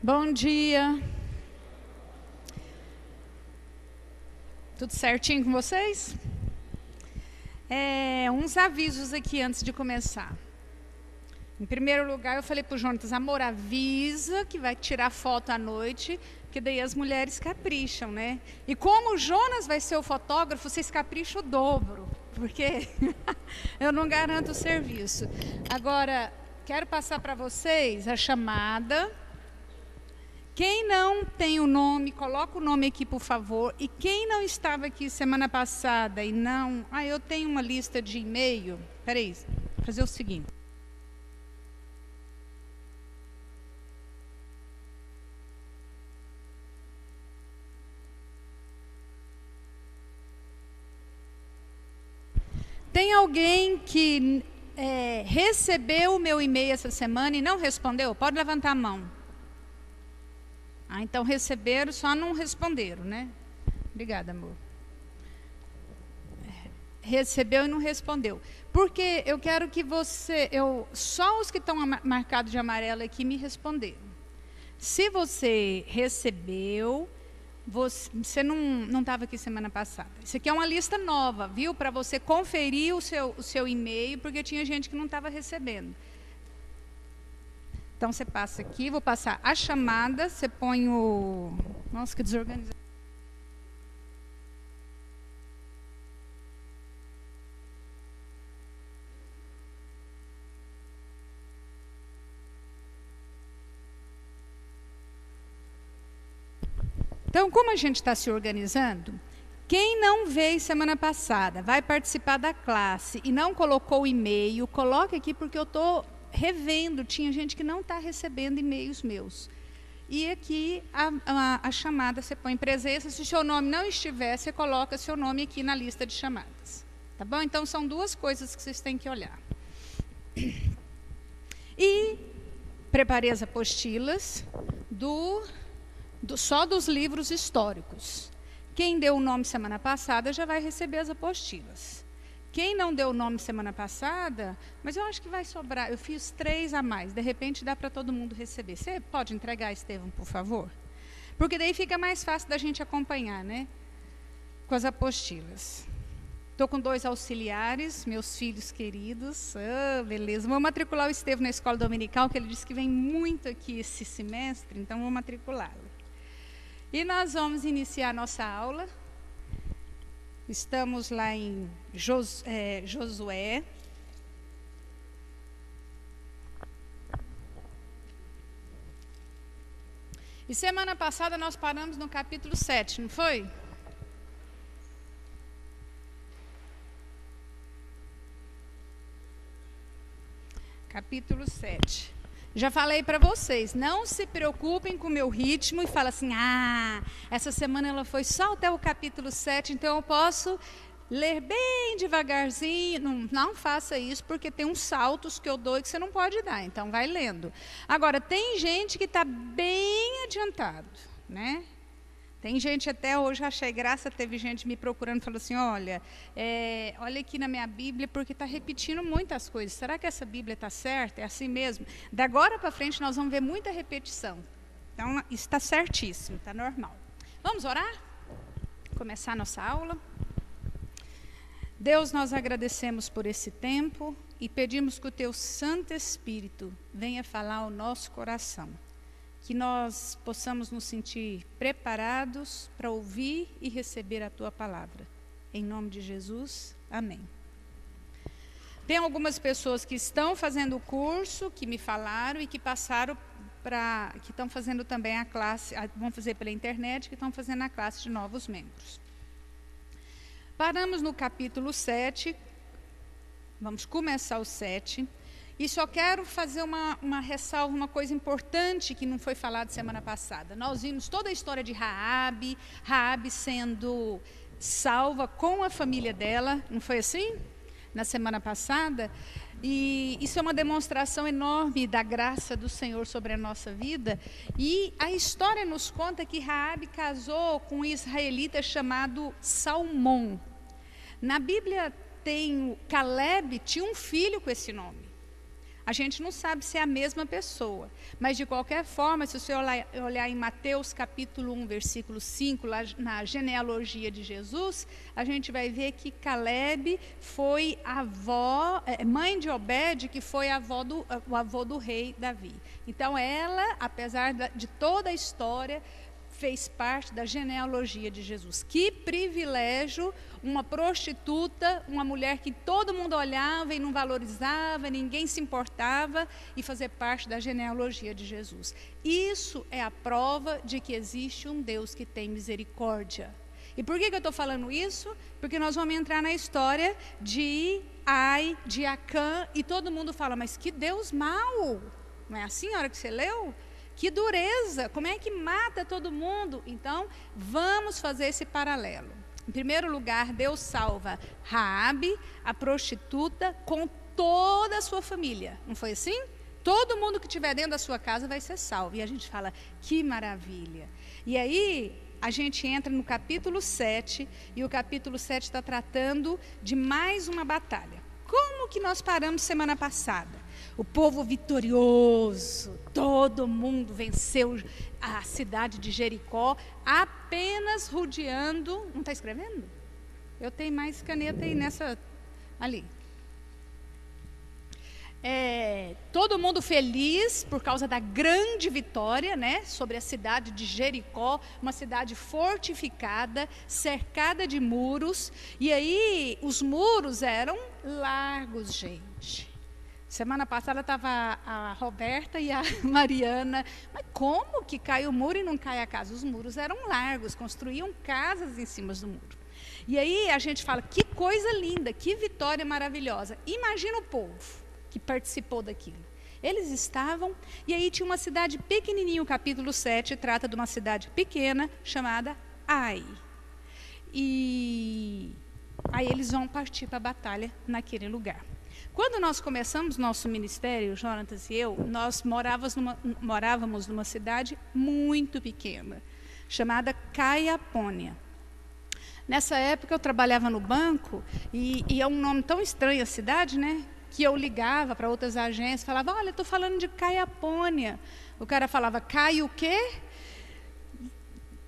Bom dia. Tudo certinho com vocês? Uns avisos aqui antes de começar. Em primeiro lugar, eu falei para o Jonatas, amor, avisa que vai tirar foto à noite, porque daí as mulheres capricham, né? E como o Jonas vai ser o fotógrafo, vocês capricham o dobro, porque eu não garanto o serviço. Agora, quero passar para vocês a chamada. Quem não tem o nome, coloca o nome aqui, por favor. E quem não estava aqui semana passada e não... eu tenho uma lista de e-mail. Peraí, vou fazer o seguinte. Tem alguém que recebeu o meu e-mail essa semana e não respondeu? Pode levantar a mão. Então receberam, só não responderam, né? Obrigada, amor. Recebeu e não respondeu. Porque eu quero que só os que estão marcados de amarelo aqui me responderam. Se você recebeu, você não estava aqui semana passada. Isso aqui é uma lista nova, viu? Para você conferir o seu e-mail, porque tinha gente que não estava recebendo. Então, você passa aqui, vou passar a chamada, você põe o... Nossa, que desorganizado. Então, como a gente está se organizando, quem não veio semana passada, vai participar da classe e não colocou o e-mail, coloque aqui porque eu estou... revendo, tinha gente que não está recebendo e-mails meus. E aqui a chamada, você põe presença, se o seu nome não estiver, você coloca seu nome aqui na lista de chamadas. Tá bom? Então, são duas coisas que vocês têm que olhar. E preparei as apostilas só dos livros históricos. Quem deu o nome semana passada já vai receber as apostilas. Quem não deu o nome semana passada, mas eu acho que vai sobrar, eu fiz 3 a mais, de repente dá para todo mundo receber. Você pode entregar, Estevão, por favor? Porque daí fica mais fácil da gente acompanhar, né? Com as apostilas. Estou com 2 auxiliares, meus filhos queridos. Beleza. Vou matricular o Estevão na escola dominical, que ele disse que vem muito aqui esse semestre, então vou matriculá-lo. E nós vamos iniciar a nossa aula. Estamos lá em Josué. E semana passada nós paramos no capítulo 7, não foi? Capítulo 7. Já falei para vocês, não se preocupem com o meu ritmo e falem assim, essa semana ela foi só até o capítulo 7, então eu posso ler bem devagarzinho. Não faça isso, porque tem uns saltos que eu dou e que você não pode dar, então vai lendo. Agora, tem gente que está bem adiantado, né? Tem gente, até hoje achei graça, teve gente me procurando e falou assim, olha aqui na minha Bíblia, porque está repetindo muitas coisas. Será que essa Bíblia está certa? É assim mesmo? Da agora para frente nós vamos ver muita repetição. Então, isso está certíssimo, está normal. Vamos orar? Começar a nossa aula. Deus, nós agradecemos por esse tempo e pedimos que o Teu Santo Espírito venha falar ao nosso coração. Que nós possamos nos sentir preparados para ouvir e receber a Tua palavra. Em nome de Jesus, amém. Tem algumas pessoas que estão fazendo o curso, que me falaram e que passaram que estão fazendo também a classe, vão fazer pela internet, que estão fazendo a classe de novos membros. Paramos no capítulo 7, vamos começar o 7. E só quero fazer uma ressalva, uma coisa importante que não foi falada semana passada. Nós vimos toda a história de Raabe sendo salva com a família dela, não foi assim? Na semana passada. E isso é uma demonstração enorme da graça do Senhor sobre a nossa vida. E a história nos conta que Raabe casou com um israelita chamado Salmão. Na Bíblia Caleb tinha um filho com esse nome. A gente não sabe se é a mesma pessoa, mas de qualquer forma, se você olhar em Mateus capítulo 1, versículo 5, lá na genealogia de Jesus, a gente vai ver que Caleb foi mãe de Obed, que foi o avô do rei Davi. Então ela, apesar de toda a história, fez parte da genealogia de Jesus. Que privilégio, uma prostituta, uma mulher que todo mundo olhava e não valorizava, ninguém se importava, e fazer parte da genealogia de Jesus. Isso é a prova de que existe um Deus que tem misericórdia. E por que eu estou falando isso? Porque nós vamos entrar na história de Ai, de Acã, e todo mundo fala, mas que Deus mau! Não é assim a hora que você leu? Que dureza, como é que mata todo mundo? Então, vamos fazer esse paralelo. Em primeiro lugar, Deus salva Raabe, a prostituta, com toda a sua família. Não foi assim? Todo mundo que estiver dentro da sua casa vai ser salvo. E a gente fala, que maravilha. E aí, a gente entra no capítulo 7, e o capítulo 7 está tratando de mais uma batalha. Como que nós paramos semana passada? O povo vitorioso, todo mundo venceu a cidade de Jericó, apenas rodeando. Não está escrevendo? Eu tenho mais caneta aí nessa, ali. Todo mundo feliz por causa da grande vitória, né, sobre a cidade de Jericó, uma cidade fortificada, cercada de muros, e aí os muros eram largos, gente. Semana passada estava a Roberta e a Mariana, mas como que cai o muro e não cai a casa? Os muros eram largos, construíam casas em cima do muro. E aí a gente fala, que coisa linda, que vitória maravilhosa. Imagina o povo que participou daquilo. Eles estavam, e aí tinha uma cidade pequenininha, o capítulo 7 trata de uma cidade pequena, chamada Ai. E aí eles vão partir para a batalha naquele lugar. Quando nós começamos nosso ministério, Jonatas e eu, nós morávamos numa cidade muito pequena, chamada Caiapônia. Nessa época eu trabalhava no banco, e é um nome tão estranho a cidade, né? Que eu ligava para outras agências, falava, olha, estou falando de Caiapônia. O cara falava, Cai o quê?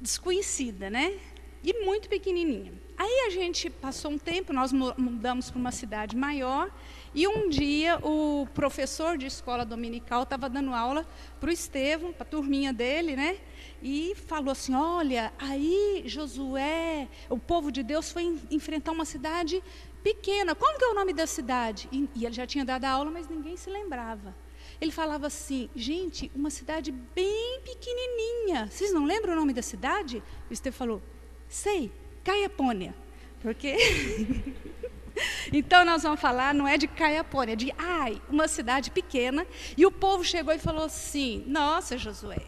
Desconhecida, né? E muito pequenininha. Aí a gente passou um tempo, nós mudamos para uma cidade maior, e um dia o professor de escola dominical estava dando aula para o Estevão, para a turminha dele, né? E falou assim, olha, aí Josué, o povo de Deus foi enfrentar uma cidade pequena. Como que é o nome da cidade? E ele já tinha dado a aula, mas ninguém se lembrava. Ele falava assim, gente, uma cidade bem pequenininha. Vocês não lembram o nome da cidade? O Estevão falou, sei, Caiapônia. Porque... Então nós vamos falar, não é de Caiapônia, é de Ai, uma cidade pequena. E o povo chegou e falou assim, nossa, Josué,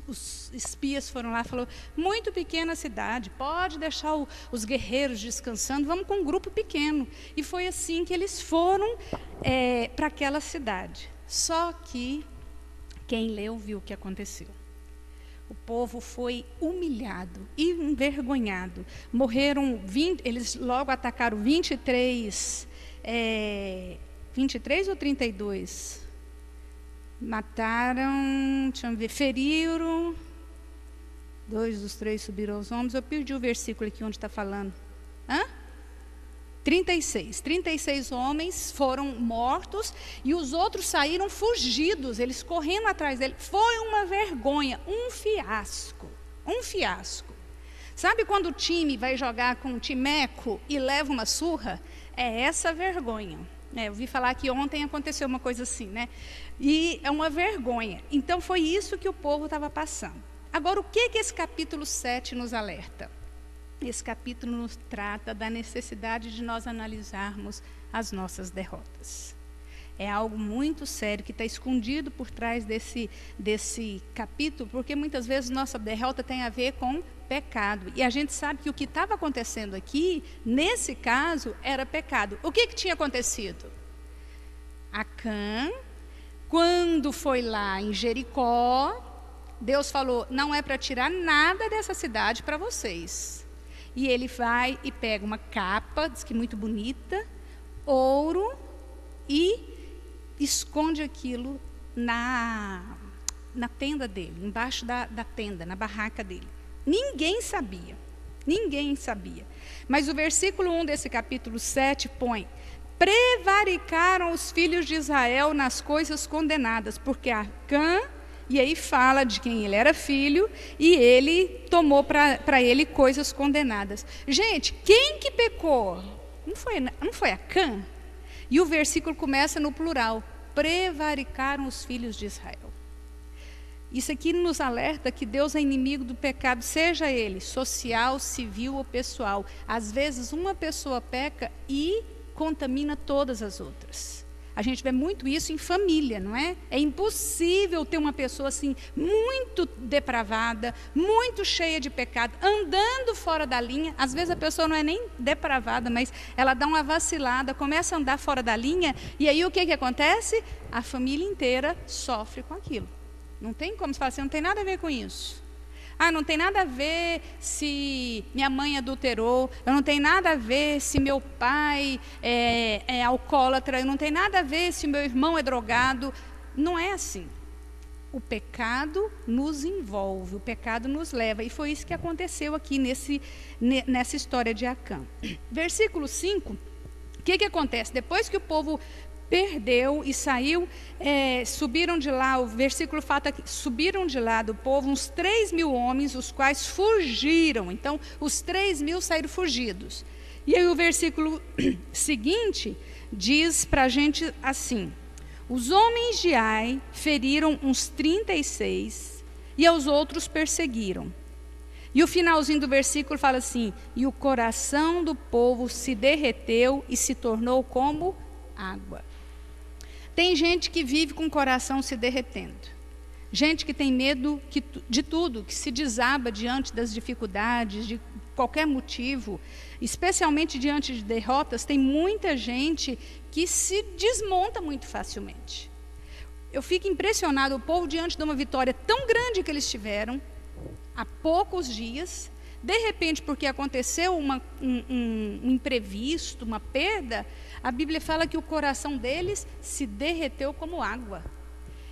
os espias foram lá e falaram, muito pequena cidade, pode deixar os guerreiros descansando, vamos com um grupo pequeno. E foi assim que eles foram para aquela cidade. Só que quem leu viu o que aconteceu. O povo foi humilhado, envergonhado. Morreram 20, eles logo atacaram 23 ou 32? Mataram, deixa eu ver, feriram, 2 dos 3 subiram aos ombros. Eu perdi o versículo aqui onde está falando. 36 homens foram mortos e os outros saíram fugidos, eles correndo atrás dele. Foi uma vergonha, um fiasco. Sabe quando o time vai jogar com um timeco e leva uma surra? É essa vergonha. Eu ouvi falar que ontem aconteceu uma coisa assim, né? E é uma vergonha. Então foi isso que o povo estava passando. Agora, o que esse capítulo 7 nos alerta? Esse capítulo nos trata da necessidade de nós analisarmos as nossas derrotas. É algo muito sério que está escondido por trás desse capítulo, porque muitas vezes nossa derrota tem a ver com pecado. E a gente sabe que o que estava acontecendo aqui, nesse caso, era pecado. O que tinha acontecido? Acã, quando foi lá em Jericó, Deus falou, não é para tirar nada dessa cidade para vocês. E ele vai e pega uma capa, diz que muito bonita, ouro, e esconde aquilo na tenda dele, embaixo da tenda, na barraca dele. Ninguém sabia. Mas o versículo 1 desse capítulo 7 põe: prevaricaram os filhos de Israel nas coisas condenadas, porque Acã, e aí fala de quem ele era filho, e ele tomou para ele coisas condenadas. Gente, quem que pecou? Não foi Acã? E o versículo começa no plural: prevaricaram os filhos de Israel. Isso aqui nos alerta que Deus é inimigo do pecado, seja ele social, civil ou pessoal. Às vezes uma pessoa peca e contamina todas as outras. A gente vê muito isso em família, não é? É impossível ter uma pessoa assim, muito depravada, muito cheia de pecado, andando fora da linha. Às vezes a pessoa não é nem depravada, mas ela dá uma vacilada, começa a andar fora da linha, e aí o que acontece? A família inteira sofre com aquilo. Não tem como você falar assim, não tem nada a ver com isso. Não tem nada a ver se minha mãe adulterou, eu não tenho nada a ver se meu pai é alcoólatra, eu não tenho nada a ver se meu irmão é drogado. Não é assim. O pecado nos envolve, o pecado nos leva. E foi isso que aconteceu aqui nessa história de Acã. Versículo 5, o que acontece? Depois que o povo perdeu e saiu, subiram de lá, o versículo fala que subiram de lá do povo uns 3.000 homens, os quais fugiram. Então, os 3.000 saíram fugidos. E aí o versículo seguinte diz para a gente assim: os homens de Ai feriram uns 36 e aos outros perseguiram. E o finalzinho do versículo fala assim: e o coração do povo se derreteu e se tornou como água. Tem gente que vive com o coração se derretendo. Gente que tem medo de tudo, que se desaba diante das dificuldades, de qualquer motivo, especialmente diante de derrotas. Tem muita gente que se desmonta muito facilmente. Eu fico impressionado, o povo diante de uma vitória tão grande que eles tiveram, há poucos dias, de repente, porque aconteceu um imprevisto, uma perda, a Bíblia fala que o coração deles se derreteu como água.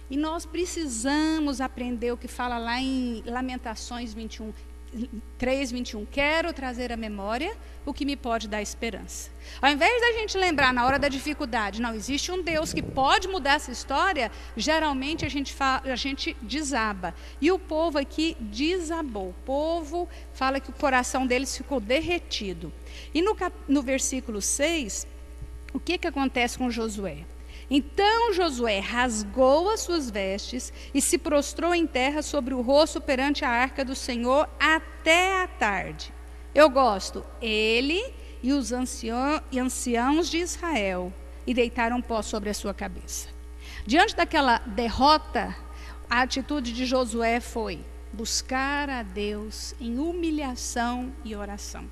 E nós precisamos aprender o que fala lá em Lamentações 3:21. Quero trazer à memória o que me pode dar esperança. Ao invés da gente lembrar na hora da dificuldade, não, existe um Deus que pode mudar essa história, geralmente a gente desaba. E o povo aqui desabou. O povo fala que o coração deles ficou derretido. E no versículo 6, o que acontece com Josué? Então Josué rasgou as suas vestes e se prostrou em terra sobre o rosto perante a arca do Senhor até a tarde. Eu gosto, ele e os anciãos de Israel, e deitaram pó sobre a sua cabeça. Diante daquela derrota, a atitude de Josué foi buscar a Deus em humilhação e oração.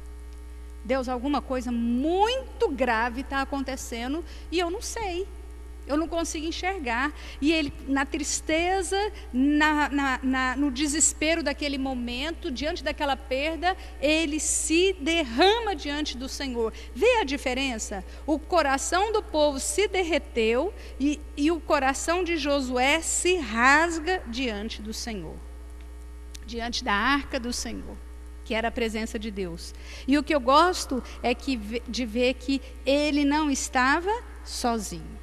Deus, alguma coisa muito grave está acontecendo e eu não sei. Eu não consigo enxergar. E ele, na tristeza, no desespero daquele momento, diante daquela perda, ele se derrama diante do Senhor. Vê a diferença? O coração do povo se derreteu e o coração de Josué se rasga diante do Senhor. Diante da arca do Senhor, que era a presença de Deus. E o que eu gosto é de ver que ele não estava sozinho.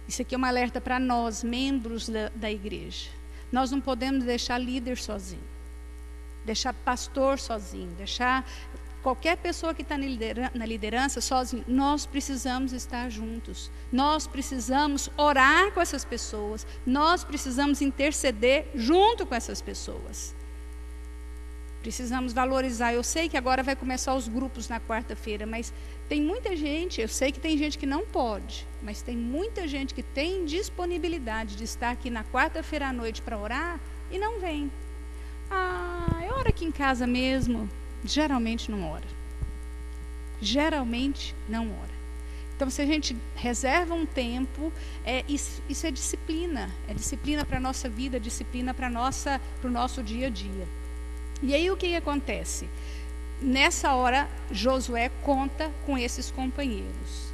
Isso aqui é um alerta para nós, membros da igreja. Nós não podemos deixar líder sozinho, deixar pastor sozinho, deixar qualquer pessoa que está na liderança sozinho. Nós precisamos estar juntos. Nós precisamos orar com essas pessoas. Nós precisamos interceder junto com essas pessoas. Precisamos valorizar. Eu sei que agora vai começar os grupos na quarta-feira, mas tem muita gente, eu sei que tem gente que não pode, mas tem muita gente que tem disponibilidade de estar aqui na quarta-feira à noite para orar e não vem. Eu oro aqui em casa mesmo. Geralmente não ora. Geralmente não ora. Então, se a gente reserva um tempo, isso é disciplina. É disciplina para a nossa vida, disciplina para o nosso dia a dia. E aí o que acontece? Nessa hora, Josué conta com esses companheiros.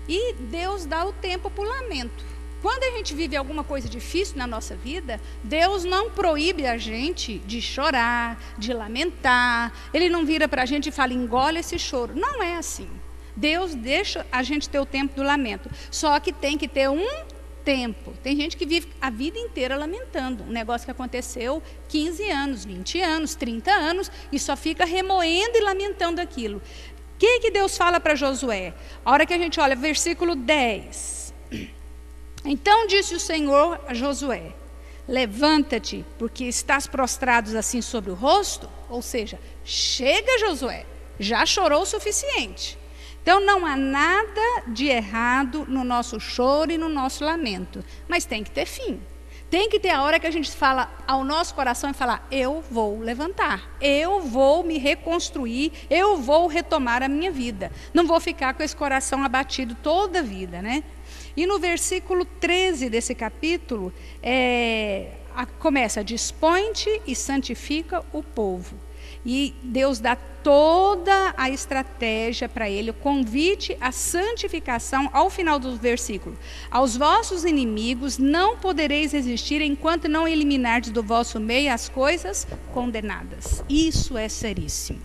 E Deus dá o tempo para o lamento. Quando a gente vive alguma coisa difícil na nossa vida, Deus não proíbe a gente de chorar, de lamentar. Ele não vira para a gente e fala, engole esse choro. Não é assim. Deus deixa a gente ter o tempo do lamento. Só que tem que ter um tempo. Tem gente que vive a vida inteira lamentando. Um negócio que aconteceu 15 anos, 20 anos, 30 anos, e só fica remoendo e lamentando aquilo. O que Deus fala para Josué? A hora que a gente olha, versículo 10. Então disse o Senhor a Josué, levanta-te, porque estás prostrado assim sobre o rosto. Ou seja, chega, Josué, já chorou o suficiente. Então não há nada de errado no nosso choro e no nosso lamento, mas tem que ter fim. Tem que ter a hora que a gente fala ao nosso coração e falar, eu vou levantar, eu vou me reconstruir, eu vou retomar a minha vida. Não vou ficar com esse coração abatido toda a vida, né? E no versículo 13 desse capítulo, começa, dispõe-te e santifica o povo. E Deus dá toda a estratégia para ele, o convite à santificação ao final do versículo. Aos vossos inimigos não podereis resistir enquanto não eliminardes do vosso meio as coisas condenadas. Isso é seríssimo.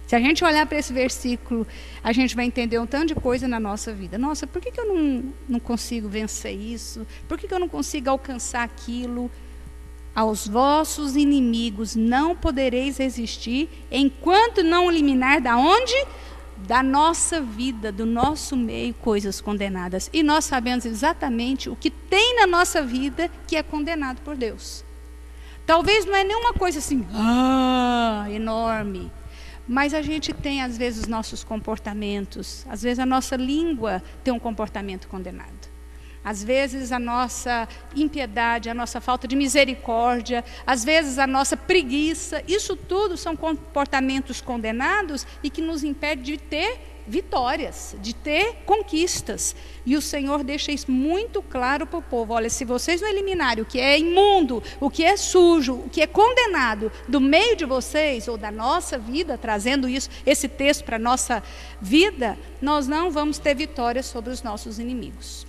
Se a gente olhar para esse versículo, a gente vai entender um tanto de coisa na nossa vida. Nossa, por que eu não consigo vencer isso? Por que eu não consigo alcançar aquilo? Aos vossos inimigos não podereis resistir, enquanto não eliminar da onde? Da nossa vida, do nosso meio, coisas condenadas. E nós sabemos exatamente o que tem na nossa vida que é condenado por Deus. Talvez não é nenhuma coisa assim, enorme. Mas a gente tem, às vezes, os nossos comportamentos. Às vezes, a nossa língua tem um comportamento condenado. Às vezes, a nossa impiedade, a nossa falta de misericórdia. Às vezes, a nossa preguiça. Isso tudo são comportamentos condenados e que nos impedem de ter vitórias, de ter conquistas. E o Senhor deixa isso muito claro para o povo. Olha, se vocês não eliminarem o que é imundo, o que é sujo, o que é condenado do meio de vocês, ou da nossa vida, trazendo esse texto para a nossa vida, nós não vamos ter vitória sobre os nossos inimigos.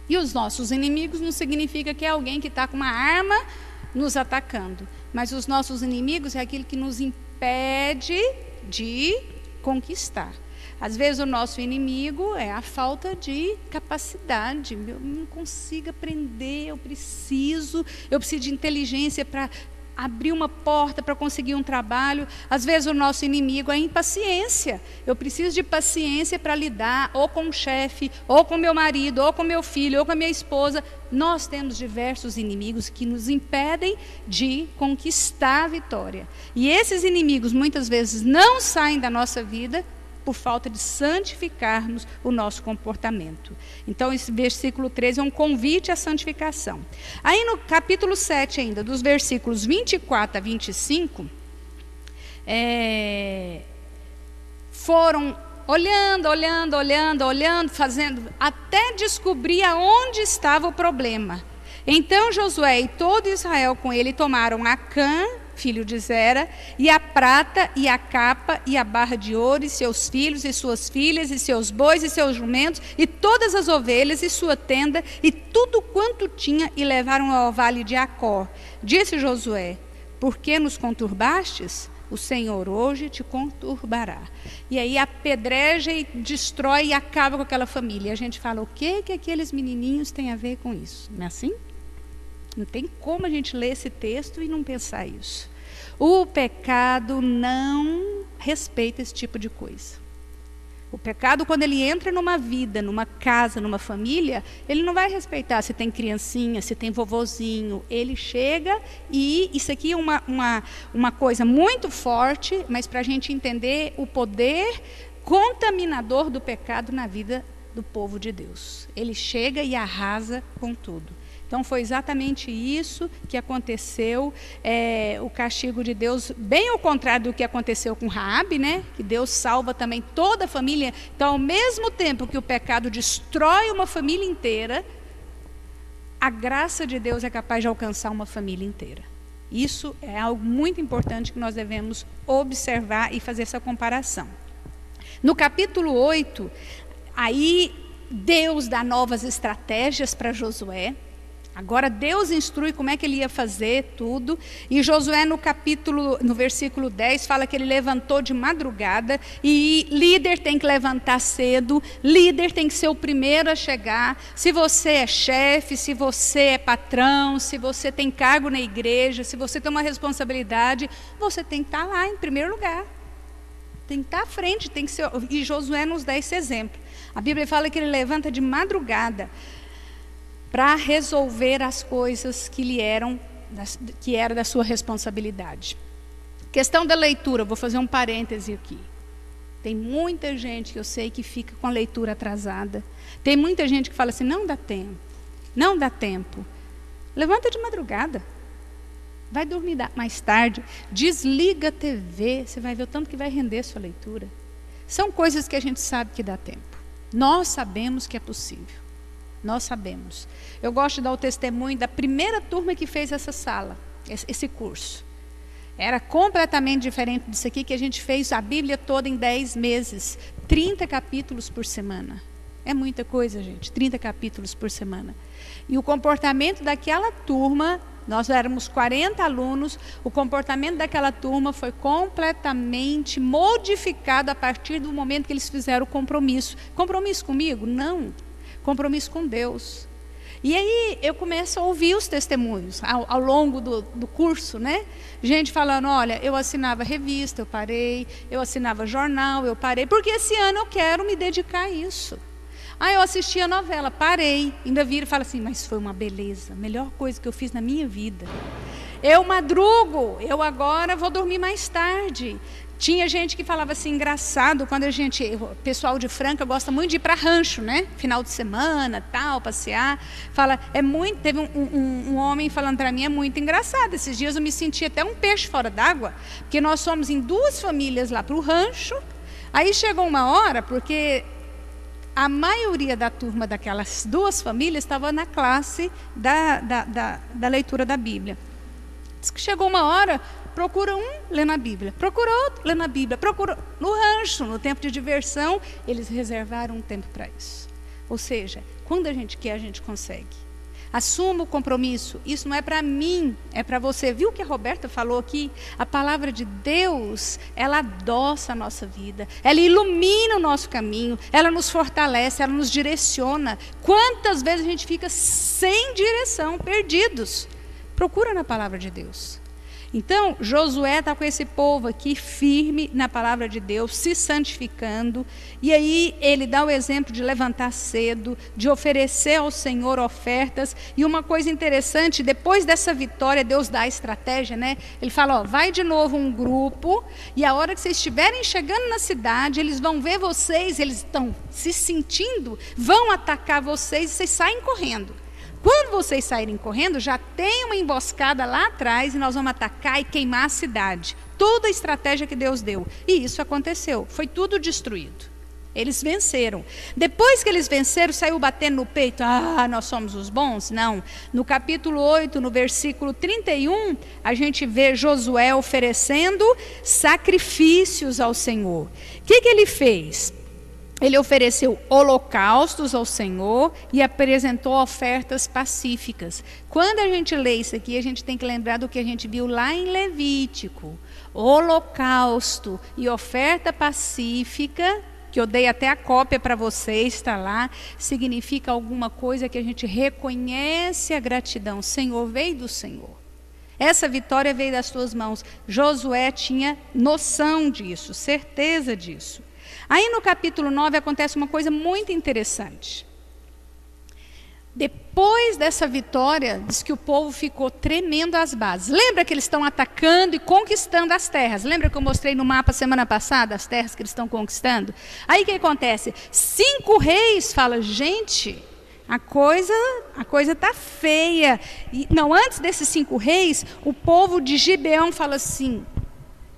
E os nossos inimigos não significa que é alguém que está com uma arma nos atacando. Mas os nossos inimigos é aquilo que nos impede de conquistar. Às vezes o nosso inimigo é a falta de capacidade. Eu não consigo aprender, eu preciso de inteligência para abrir uma porta, para conseguir um trabalho. Às vezes o nosso inimigo é a impaciência. Eu preciso de paciência para lidar ou com o chefe, ou com meu marido, ou com meu filho, ou com a minha esposa. Nós temos diversos inimigos que nos impedem de conquistar a vitória. E esses inimigos muitas vezes não saem da nossa vida por falta de santificarmos o nosso comportamento. Então, esse versículo 13 é um convite à santificação. Aí no capítulo 7 ainda, dos versículos 24 a 25, foram olhando, fazendo, até descobrir aonde estava o problema. Então Josué e todo Israel com ele tomaram Acã, filho de Zera, e a prata, e a capa, e a barra de ouro, e seus filhos, e suas filhas, e seus bois, e seus jumentos, e todas as ovelhas, e sua tenda, e tudo quanto tinha, e levaram ao vale de Acor. Disse Josué, por que nos conturbastes? O Senhor hoje te conturbará. E aí apedreja e destrói e acaba com aquela família. E a gente fala, o que aqueles menininhos têm a ver com isso? Não é assim? Não tem como a gente ler esse texto e não pensar isso. O pecado não respeita esse tipo de coisa. O pecado, quando ele entra numa vida, numa casa, numa família, ele não vai respeitar se tem criancinha, se tem vovozinho. Ele chega e isso aqui é uma coisa muito forte, mas para a gente entender o poder contaminador do pecado na vida do povo de Deus. Ele chega e arrasa com tudo. Então foi exatamente isso que aconteceu, o castigo de Deus, bem ao contrário do que aconteceu com Raabe, né? Que Deus salva também toda a família. Então, ao mesmo tempo que o pecado destrói uma família inteira, a graça de Deus é capaz de alcançar uma família inteira. Isso é algo muito importante que nós devemos observar e fazer essa comparação. No capítulo 8, aí Deus dá novas estratégias para Josué. Agora Deus instrui como é que ele ia fazer tudo. E Josué no versículo 10 fala que ele levantou de madrugada. E líder tem que levantar cedo, líder tem que ser o primeiro a chegar. Se você é chefe, se você é patrão, se você tem cargo na igreja, se você tem uma responsabilidade, você tem que estar lá em primeiro lugar. Tem que estar à frente, tem que ser. E Josué nos dá esse exemplo. A Bíblia fala que ele levanta de madrugada para resolver as coisas que era da sua responsabilidade. Questão da leitura, vou fazer um parêntese aqui. Tem muita gente que eu sei que fica com a leitura atrasada. Tem muita gente que fala assim, não dá tempo, não dá tempo. Levanta de madrugada, vai dormir mais tarde, desliga a TV, você vai ver o tanto que vai render a sua leitura. São coisas que a gente sabe que dá tempo. Nós sabemos que é possível. Nós sabemos. Eu gosto de dar o testemunho da primeira turma que fez essa sala, esse curso. Era completamente diferente disso aqui, que a gente fez a Bíblia toda em 10 meses. 30 capítulos por semana. É muita coisa, gente. 30 capítulos por semana. E o comportamento daquela turma, nós éramos 40 alunos, o comportamento daquela turma foi completamente modificado a partir do momento que eles fizeram o compromisso. Compromisso comigo? Não. Compromisso com Deus. E aí eu começo a ouvir os testemunhos ao longo do curso, né? Gente falando, olha, eu assinava revista, eu parei, eu assinava jornal, eu parei, porque esse ano eu quero me dedicar a isso. Eu assistia novela, parei, ainda vira e fala assim, mas foi uma beleza, a melhor coisa que eu fiz na minha vida. Eu madrugo, eu agora vou dormir mais tarde. Tinha gente que falava assim, engraçado, quando o pessoal de Franca gosta muito de ir para rancho, né? Final de semana, tal, passear. Fala, teve um homem falando para mim, é muito engraçado. Esses dias eu me senti até um peixe fora d'água, porque nós somos em 2 famílias lá para o rancho. Aí chegou uma hora, porque a maioria da turma daquelas 2 famílias estava na classe da leitura da Bíblia. Diz que chegou uma hora, procura um, lê na Bíblia. Procura outro, lê na Bíblia. Procura no rancho, no tempo de diversão, eles reservaram um tempo para isso. Ou seja, quando a gente quer, a gente consegue. Assuma o compromisso. Isso não é para mim, é para você. Viu o que a Roberta falou aqui? A palavra de Deus, ela adoça a nossa vida. Ela ilumina o nosso caminho. Ela nos fortalece, ela nos direciona. Quantas vezes a gente fica sem direção, perdidos? Procura na palavra de Deus. Então, Josué está com esse povo aqui firme na palavra de Deus, se santificando. E aí ele dá o exemplo de levantar cedo, de oferecer ao Senhor ofertas. E uma coisa interessante, depois dessa vitória, Deus dá a estratégia, né? Ele fala, vai de novo um grupo, e a hora que vocês estiverem chegando na cidade, eles vão ver vocês, eles estão se sentindo, vão atacar vocês e vocês saem correndo. Quando vocês saírem correndo, já tem uma emboscada lá atrás e nós vamos atacar e queimar a cidade. Toda a estratégia que Deus deu. E isso aconteceu. Foi tudo destruído. Eles venceram. Depois que eles venceram, saiu batendo no peito. Nós somos os bons? Não. No capítulo 8, no versículo 31, a gente vê Josué oferecendo sacrifícios ao Senhor. O que ele fez? Ele ofereceu holocaustos ao Senhor e apresentou ofertas pacíficas. Quando a gente lê isso aqui, a gente tem que lembrar do que a gente viu lá em Levítico. Holocausto e oferta pacífica, que eu dei até a cópia para vocês, está lá, significa alguma coisa que a gente reconhece a gratidão. O Senhor veio do Senhor. Essa vitória veio das tuas mãos. Josué tinha noção disso, certeza disso. Aí no capítulo 9 acontece uma coisa muito interessante. Depois dessa vitória, diz que o povo ficou tremendo às bases. Lembra que eles estão atacando e conquistando as terras? Lembra que eu mostrei no mapa semana passada as terras que eles estão conquistando? Aí o que acontece? 5 reis falam, gente, a coisa está feia. E, não, antes desses 5 reis, o povo de Gibeão fala assim,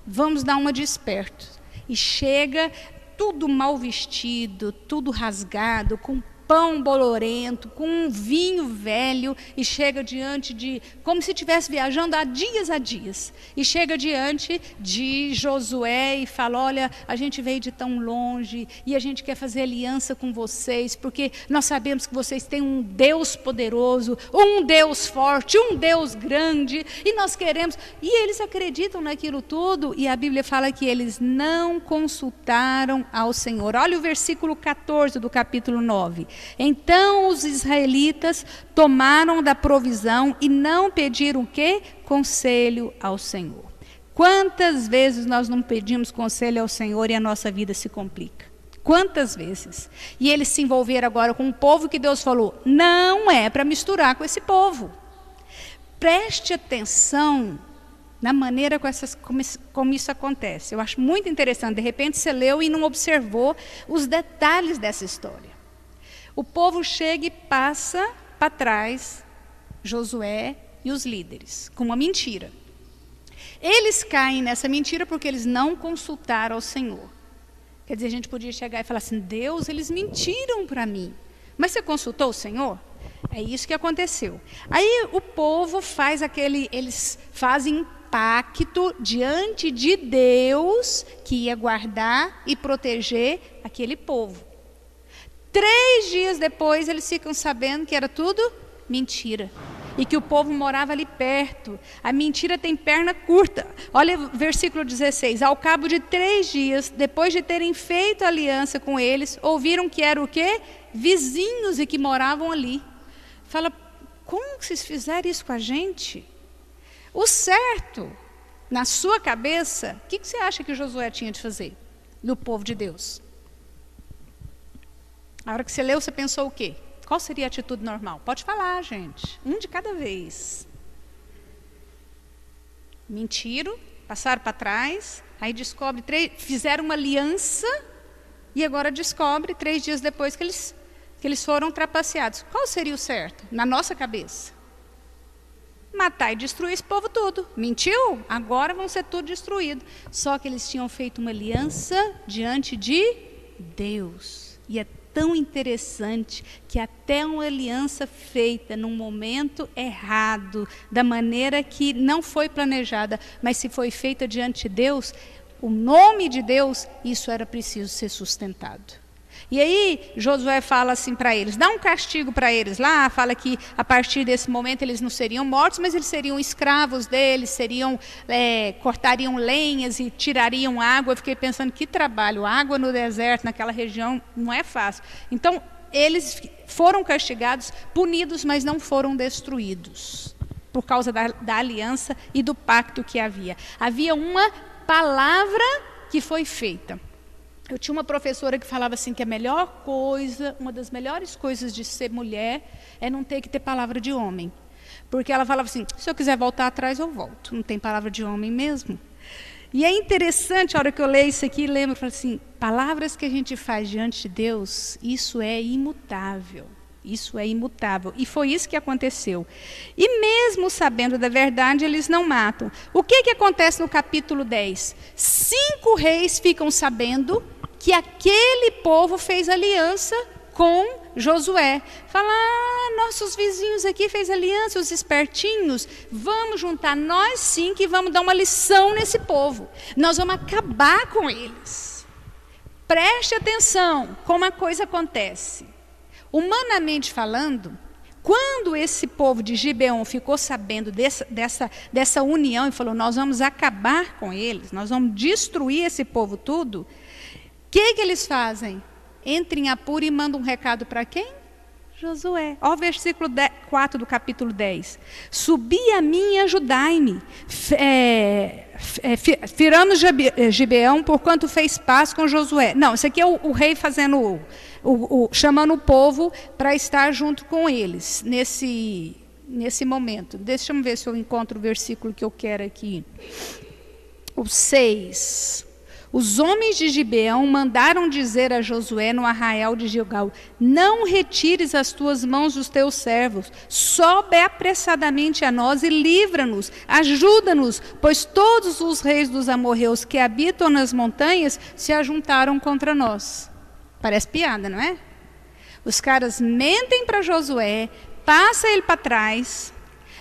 vamos dar uma de esperto. E chega tudo mal vestido, tudo rasgado, com pão bolorento, com um vinho velho, e chega diante de, como se estivesse viajando há dias, e chega diante de Josué e fala: olha, a gente veio de tão longe, e a gente quer fazer aliança com vocês, porque nós sabemos que vocês têm um Deus poderoso, um Deus forte, um Deus grande, e nós queremos, e eles acreditam naquilo tudo, e a Bíblia fala que eles não consultaram ao Senhor. Olha o versículo 14 do capítulo 9. Então os israelitas tomaram da provisão e não pediram o quê? Conselho ao Senhor. Quantas vezes nós não pedimos conselho ao Senhor e a nossa vida se complica? Quantas vezes? E eles se envolveram agora com um povo que Deus falou: não é para misturar com esse povo. Preste atenção na maneira como isso acontece. Eu acho muito interessante. De repente você leu e não observou os detalhes dessa história. O povo chega e passa para trás Josué e os líderes, com uma mentira. Eles caem nessa mentira porque eles não consultaram ao Senhor. Quer dizer, a gente podia chegar e falar assim: Deus, eles mentiram para mim. Mas você consultou o Senhor? É isso que aconteceu. Aí o povo faz eles fazem pacto diante de Deus que ia guardar e proteger aquele povo. 3 dias depois eles ficam sabendo que era tudo mentira e que o povo morava ali perto. A mentira tem perna curta. Olha o versículo 16. Ao cabo de 3 dias, depois de terem feito aliança com eles, ouviram que eram o quê? Vizinhos e que moravam ali. Fala: como que vocês fizeram isso com a gente? O certo, na sua cabeça, o que você acha que Josué tinha de fazer do povo de Deus? A hora que você leu, você pensou o quê? Qual seria a atitude normal? Pode falar, gente. Um de cada vez. Mentiram, passaram para trás, aí descobre, fizeram uma aliança, e agora descobre, 3 dias depois, que eles foram trapaceados. Qual seria o certo, na nossa cabeça? Matar e destruir esse povo tudo. Mentiu? Agora vão ser tudo destruído. Só que eles tinham feito uma aliança diante de Deus. E é tão interessante que até uma aliança feita num momento errado, da maneira que não foi planejada, mas se foi feita diante de Deus, o nome de Deus, isso era preciso ser sustentado. E aí Josué fala assim para eles, dá um castigo para eles lá, fala que a partir desse momento eles não seriam mortos, mas eles seriam escravos deles, cortariam lenhas e tirariam água. Eu fiquei pensando, que trabalho, água no deserto, naquela região, não é fácil. Então eles foram castigados, punidos, mas não foram destruídos, por causa da aliança e do pacto que havia. Havia uma palavra que foi feita. Eu tinha uma professora que falava assim que a melhor coisa, uma das melhores coisas de ser mulher é não ter que ter palavra de homem. Porque ela falava assim, se eu quiser voltar atrás, eu volto. Não tem palavra de homem mesmo. E é interessante, a hora que eu leio isso aqui, lembro, falo assim, palavras que a gente faz diante de Deus, isso é imutável. Isso é imutável. E foi isso que aconteceu. E mesmo sabendo da verdade, eles não matam. O que acontece no capítulo 10? 5 reis ficam sabendo que aquele povo fez aliança com Josué. Fala, nossos vizinhos aqui fez aliança, os espertinhos, vamos juntar nós sim que vamos dar uma lição nesse povo. Nós vamos acabar com eles. Preste atenção como a coisa acontece. Humanamente falando, quando esse povo de Gibeon ficou sabendo dessa união e falou, nós vamos acabar com eles, nós vamos destruir esse povo tudo, o que eles fazem? Entram em apuro e mandam um recado para quem? Josué. Olha o versículo 4 do capítulo 10. Subi a mim e ajudai-me. Firamos Gibeão, porquanto fez paz com Josué. Não, isso aqui é o rei fazendo, chamando o povo para estar junto com eles, nesse momento. Deixa eu ver se eu encontro o versículo que eu quero aqui. O 6. Os homens de Gibeão mandaram dizer a Josué no arraial de Gilgal, não retires as tuas mãos dos teus servos, sobe apressadamente a nós e livra-nos, ajuda-nos, pois todos os reis dos amorreus que habitam nas montanhas se ajuntaram contra nós. Parece piada, não é? Os caras mentem para Josué, passa ele para trás.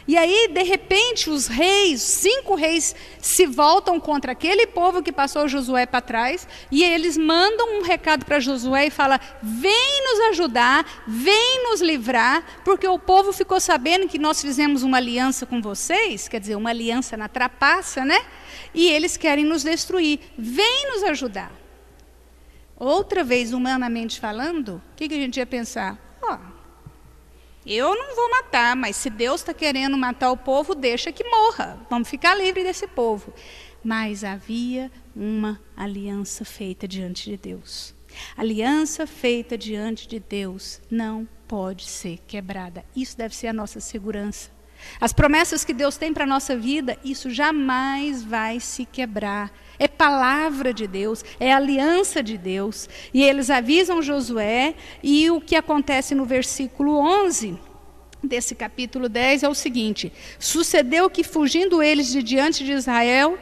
E aí, de repente, os reis, 5 reis, se voltam contra aquele povo que passou Josué para trás, e eles mandam um recado para Josué e falam: vem nos ajudar, vem nos livrar, porque o povo ficou sabendo que nós fizemos uma aliança com vocês, quer dizer, uma aliança na trapaça, né? E eles querem nos destruir, vem nos ajudar. Outra vez, humanamente falando, o que a gente ia pensar? Eu não vou matar, mas se Deus está querendo matar o povo, deixa que morra. Vamos ficar livres desse povo. Mas havia uma aliança feita diante de Deus. Aliança feita diante de Deus não pode ser quebrada. Isso deve ser a nossa segurança. As promessas que Deus tem para a nossa vida, isso jamais vai se quebrar. É palavra de Deus, é aliança de Deus. E eles avisam Josué, e o que acontece no versículo 11 desse capítulo 10 é o seguinte: sucedeu que, fugindo eles de diante de Israel,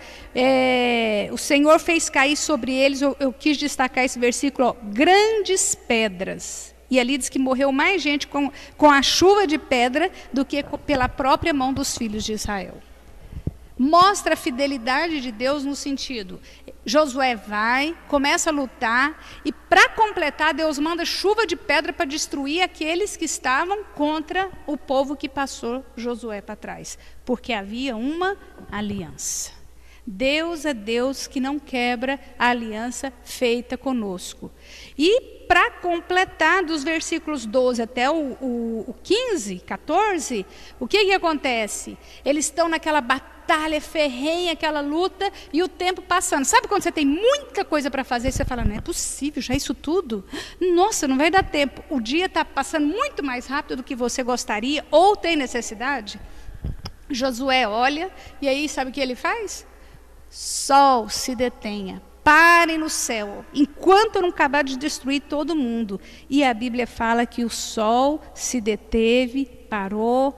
o Senhor fez cair sobre eles, eu quis destacar esse versículo, grandes pedras. E ali diz que morreu mais gente com a chuva de pedra do que pela própria mão dos filhos de Israel. Mostra a fidelidade de Deus no sentido, Josué vai, começa a lutar, e para completar, Deus manda chuva de pedra para destruir aqueles que estavam contra o povo que passou Josué para trás, porque havia uma aliança. Deus é Deus que não quebra a aliança feita conosco. E para completar, dos versículos 12 até o 15, 14, o que acontece? Eles estão naquela batalha ferrenha, aquela luta, e o tempo passando. Sabe quando você tem muita coisa para fazer, você fala, não é possível, já isso tudo? Nossa, não vai dar tempo. O dia está passando muito mais rápido do que você gostaria, ou tem necessidade. Josué olha, e aí sabe o que ele faz? Sol se detenha, parem no céu, enquanto eu não acabar de destruir todo mundo. E a Bíblia fala que o sol se deteve, parou,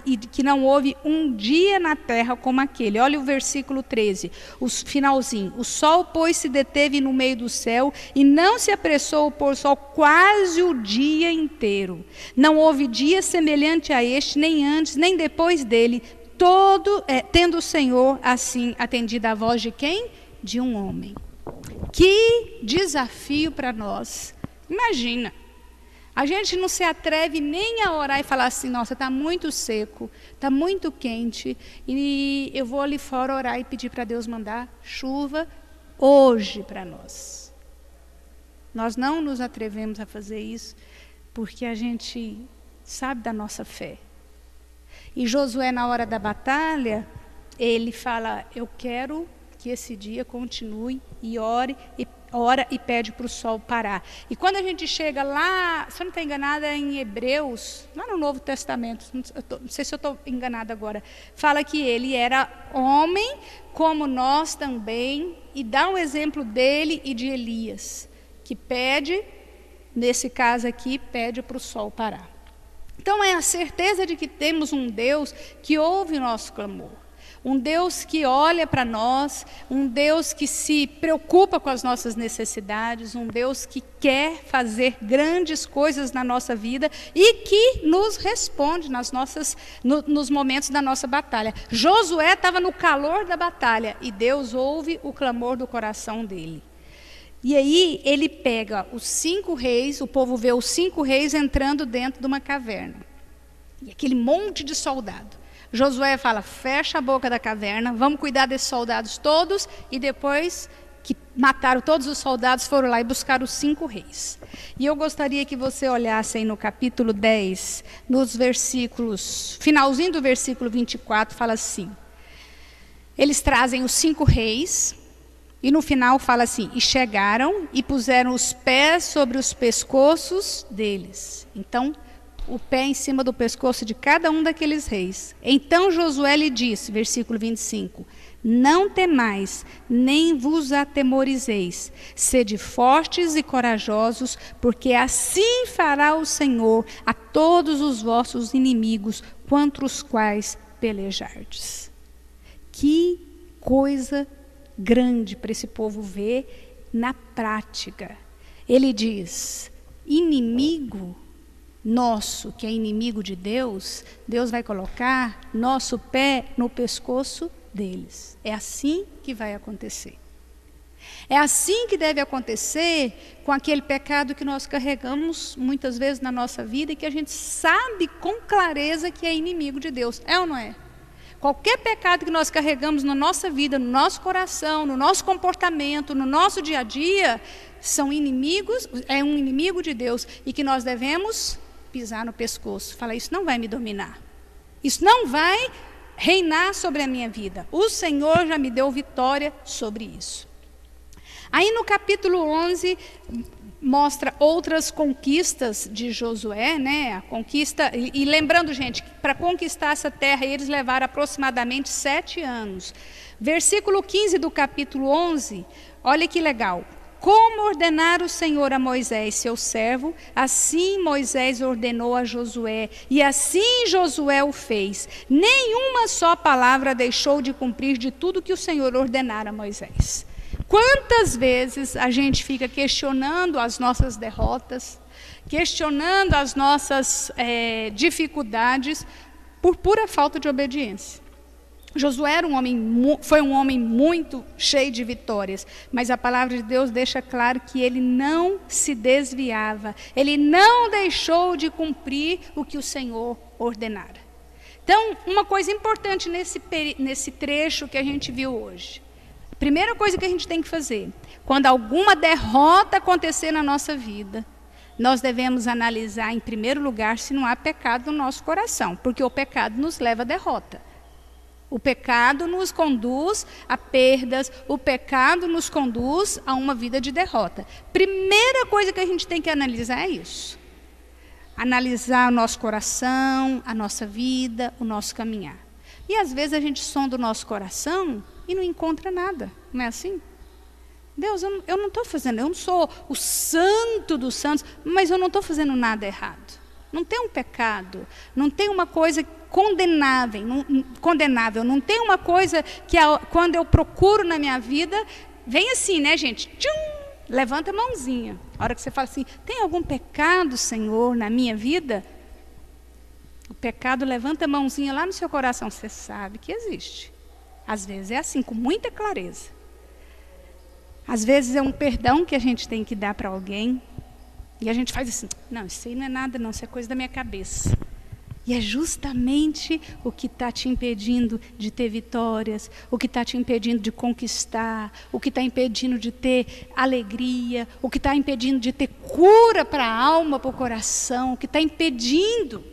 e que não houve um dia na terra como aquele. Olha o versículo 13, o finalzinho. O sol, pois, se deteve no meio do céu, e não se apressou o pôr sol quase o dia inteiro. Não houve dia semelhante a este, nem antes, nem depois dele, tendo o Senhor assim atendido a voz de quem? De um homem. Que desafio para nós. Imagina, a gente não se atreve nem a orar e falar assim, nossa, está muito seco, está muito quente, e eu vou ali fora orar e pedir para Deus mandar chuva hoje para nós. Nós não nos atrevemos a fazer isso, porque a gente sabe da nossa fé. E Josué, na hora da batalha, ele fala, eu quero que esse dia continue, e ora e pede para o sol parar. E quando a gente chega lá, se eu não estou enganada, é em Hebreus, lá no Novo Testamento, não sei se eu estou enganada agora, fala que ele era homem como nós também, e dá um exemplo dele e de Elias, que pede, nesse caso aqui, pede para o sol parar. Então é a certeza de que temos um Deus que ouve o nosso clamor. Um Deus que olha para nós, um Deus que se preocupa com as nossas necessidades, um Deus que quer fazer grandes coisas na nossa vida e que nos responde nos momentos da nossa batalha. Josué estava no calor da batalha e Deus ouve o clamor do coração dele. E aí ele pega os 5 reis, o povo vê os 5 reis entrando dentro de uma caverna. E aquele monte de soldado. Josué fala, fecha a boca da caverna, vamos cuidar desses soldados todos, e depois que mataram todos os soldados, foram lá e buscaram os 5 reis. E eu gostaria que você olhasse aí no capítulo 10, nos versículos, finalzinho do versículo 24, fala assim, eles trazem os 5 reis, e no final fala assim, e chegaram e puseram os pés sobre os pescoços deles. Então, o pé em cima do pescoço de cada um daqueles reis. Então Josué lhe disse, versículo 25, não temais, nem vos atemorizeis, sede fortes e corajosos, porque assim fará o Senhor a todos os vossos inimigos, contra os quais pelejardes. Que coisa grande para esse povo ver na prática. Ele diz, inimigo, nosso, que é inimigo de Deus, Deus vai colocar nosso pé no pescoço deles. É assim que vai acontecer. É assim que deve acontecer com aquele pecado que nós carregamos muitas vezes na nossa vida e que a gente sabe com clareza que é inimigo de Deus. É ou não é? Qualquer pecado que nós carregamos na nossa vida, no nosso coração, no nosso comportamento, no nosso dia a dia, são inimigos, é um inimigo de Deus e que nós devemos pisar no pescoço. Falar, isso não vai me dominar. Isso não vai reinar sobre a minha vida. O Senhor já me deu vitória sobre isso. Aí no capítulo 11, mostra outras conquistas de Josué, né? A conquista, e lembrando, gente, que para conquistar essa terra, eles levaram aproximadamente 7 anos. Versículo 15 do capítulo 11, olha que legal. Como ordenara o Senhor a Moisés, seu servo, assim Moisés ordenou a Josué, e assim Josué o fez. Nenhuma só palavra deixou de cumprir de tudo que o Senhor ordenara a Moisés. Quantas vezes a gente fica questionando as nossas derrotas, questionando as nossas dificuldades, por pura falta de obediência. Josué foi um homem muito cheio de vitórias, mas a palavra de Deus deixa claro que ele não se desviava, ele não deixou de cumprir o que o Senhor ordenara. Então, uma coisa importante nesse trecho que a gente viu hoje. Primeira coisa que a gente tem que fazer, quando alguma derrota acontecer na nossa vida, nós devemos analisar em primeiro lugar se não há pecado no nosso coração, porque o pecado nos leva à derrota. O pecado nos conduz a perdas, o pecado nos conduz a uma vida de derrota. Primeira coisa que a gente tem que analisar é isso. Analisar o nosso coração, a nossa vida, o nosso caminhar. E às vezes a gente sonda o nosso coração e não encontra nada, não é assim? Deus, eu não estou fazendo, eu não sou o santo dos santos, mas eu não estou fazendo nada errado. Não tem um pecado, não tem uma coisa condenável, não tem uma coisa que quando eu procuro na minha vida, vem assim, né, gente? Tchum, levanta a mãozinha. A hora que você fala assim, tem algum pecado, Senhor, na minha vida? O pecado levanta a mãozinha lá no seu coração, você sabe que existe. Às vezes é assim, com muita clareza. Às vezes é um perdão que a gente tem que dar para alguém. E a gente faz assim, não, isso aí não é nada não, isso é coisa da minha cabeça. E é justamente o que está te impedindo de ter vitórias, o que está te impedindo de conquistar, o que está impedindo de ter alegria, o que está impedindo de ter cura para a alma, para o coração, o que está impedindo.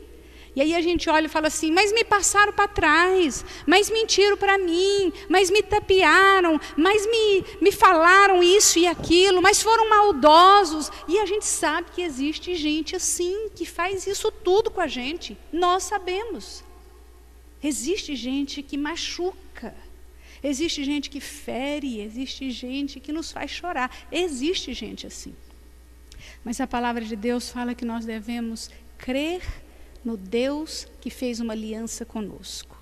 E aí a gente olha e fala assim, mas me passaram para trás, mas mentiram para mim, mas me tapearam, mas me falaram isso e aquilo, mas foram maldosos. E a gente sabe que existe gente assim, que faz isso tudo com a gente. Nós sabemos. Existe gente que machuca, existe gente que fere, existe gente que nos faz chorar. Existe gente assim. Mas a palavra de Deus fala que nós devemos crer no Deus que fez uma aliança conosco.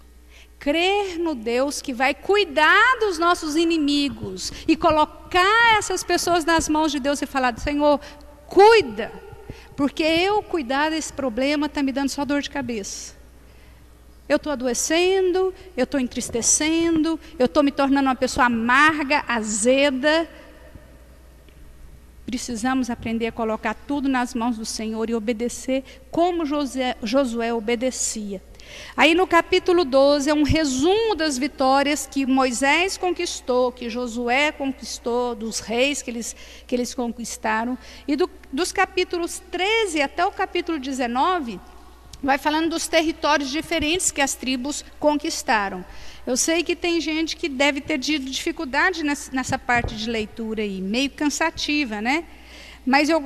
Crer no Deus que vai cuidar dos nossos inimigos e colocar essas pessoas nas mãos de Deus e falar, Senhor, cuida, porque eu cuidar desse problema está me dando só dor de cabeça. Eu estou adoecendo, eu estou entristecendo, eu estou me tornando uma pessoa amarga, azeda. Precisamos aprender a colocar tudo nas mãos do Senhor e obedecer como Josué obedecia. Aí no capítulo 12 é um resumo das vitórias que Moisés conquistou, que Josué conquistou, dos reis que eles conquistaram. E dos capítulos 13 até o capítulo 19, vai falando dos territórios diferentes que as tribos conquistaram. Eu sei que tem gente que deve ter tido dificuldade nessa parte de leitura aí, meio cansativa, né? Mas eu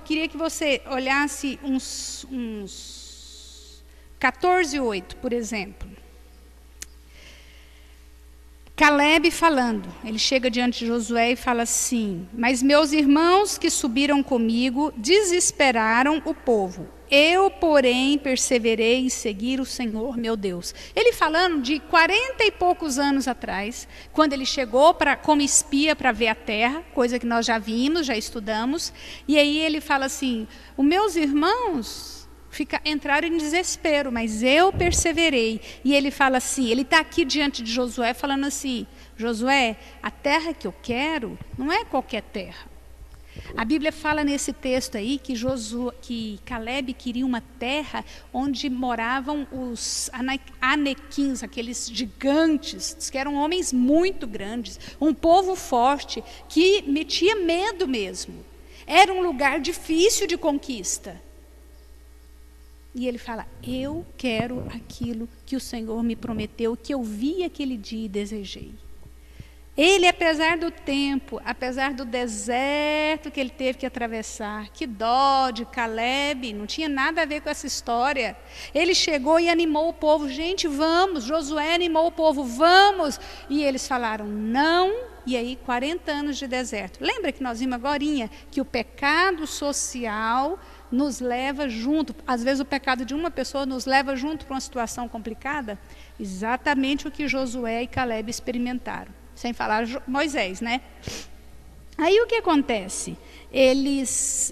queria que você olhasse uns 14:8, por exemplo. Caleb falando, ele chega diante de Josué e fala assim, mas meus irmãos que subiram comigo desesperaram o povo. Eu, porém, perseverei em seguir o Senhor, meu Deus. Ele falando de 40 e poucos anos atrás, quando ele chegou como espia para ver a terra, coisa que nós já vimos, já estudamos. E aí ele fala assim, os meus irmãos entraram em desespero, mas eu perseverei. E ele fala assim, ele está aqui diante de Josué falando assim, Josué, a terra que eu quero não é qualquer terra. A Bíblia fala nesse texto aí que Caleb queria uma terra onde moravam os Anequins, aqueles gigantes, que eram homens muito grandes, um povo forte, que metia medo mesmo. Era um lugar difícil de conquista. E ele fala, eu quero aquilo que o Senhor me prometeu, que eu vi aquele dia e desejei. Ele, apesar do tempo, apesar do deserto que ele teve que atravessar, que dó de Caleb, não tinha nada a ver com essa história. Ele chegou e animou o povo, gente, vamos. Josué animou o povo, vamos. E eles falaram, não. E aí, 40 anos de deserto. Lembra que nós vimos agorinha que o pecado social nos leva junto, às vezes o pecado de uma pessoa nos leva junto para uma situação complicada? Exatamente o que Josué e Caleb experimentaram. Sem falar Moisés, né? Aí o que acontece? Eles,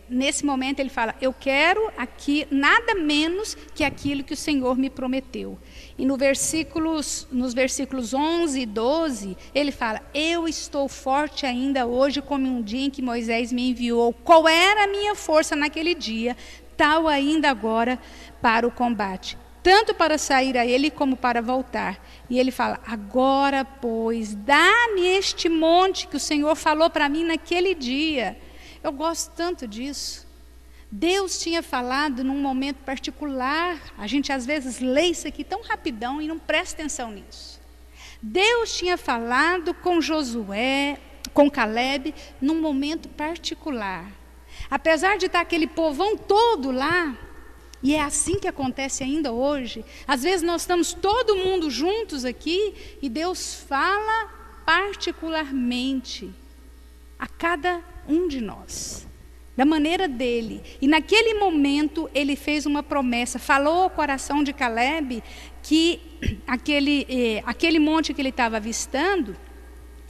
nesse momento ele fala, eu quero aqui nada menos que aquilo que o Senhor me prometeu. E nos versículos 11 e 12, ele fala, eu estou forte ainda hoje como um dia em que Moisés me enviou. Qual era a minha força naquele dia, tal ainda agora para o combate. Tanto para sair a ele como para voltar. E ele fala, agora pois, dá-me este monte que o Senhor falou para mim naquele dia. Eu gosto tanto disso. Deus tinha falado num momento particular. A gente às vezes lê isso aqui tão rapidão e não presta atenção nisso. Deus tinha falado com Josué, com Caleb, num momento particular. Apesar de estar aquele povão todo lá, e é assim que acontece ainda hoje. Às vezes nós estamos todo mundo juntos aqui e Deus fala particularmente a cada um de nós, da maneira dele. E naquele momento ele fez uma promessa, falou ao coração de Caleb que aquele monte que ele estava avistando,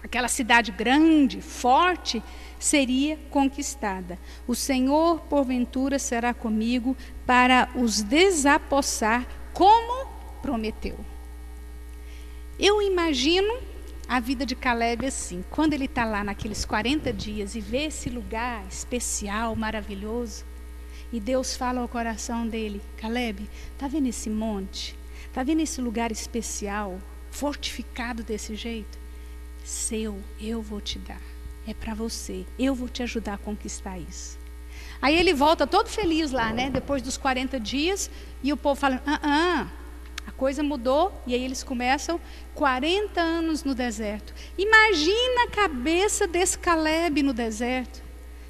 aquela cidade grande, forte, seria conquistada. O Senhor, porventura, será comigo para os desapossar, como prometeu. Eu imagino a vida de Caleb assim, quando ele está lá naqueles 40 dias e vê esse lugar especial, maravilhoso, e Deus fala ao coração dele, Caleb, está vendo esse monte? Está vendo esse lugar especial, fortificado desse jeito? Seu, eu vou te dar. É para você, eu vou te ajudar a conquistar isso. Aí ele volta todo feliz lá, né? Depois dos 40 dias, e o povo fala, a coisa mudou, e aí eles começam 40 anos no deserto. Imagina a cabeça desse Caleb no deserto.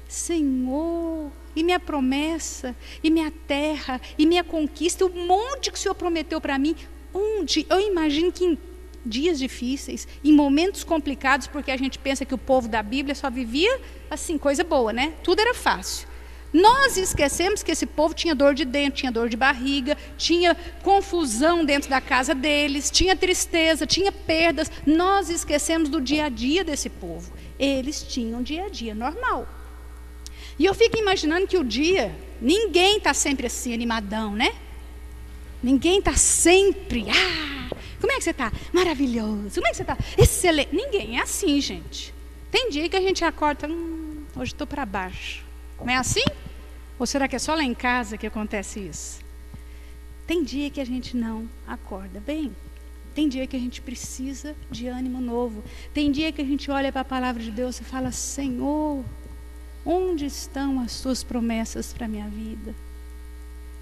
Senhor, e minha promessa, e minha terra, e minha conquista, o monte que o Senhor prometeu para mim, onde? Eu imagino que em dias difíceis, em momentos complicados, porque a gente pensa que o povo da Bíblia só vivia assim, coisa boa, né? Tudo era fácil. Nós esquecemos que esse povo tinha dor de dentro, tinha dor de barriga, tinha confusão dentro da casa deles, tinha tristeza, tinha perdas. Nós esquecemos do dia a dia desse povo. Eles tinham dia a dia normal. E eu fico imaginando que o dia, ninguém está sempre assim animadão, né? Ninguém está sempre, como é que você está? Maravilhoso. Como é que você está? Excelente. Ninguém é assim, gente. Tem dia que a gente acorda, hoje estou para baixo. Não é assim? Ou será que é só lá em casa que acontece isso? Tem dia que a gente não acorda bem. Tem dia que a gente precisa de ânimo novo. Tem dia que a gente olha para a palavra de Deus e fala, Senhor, onde estão as tuas promessas para a minha vida?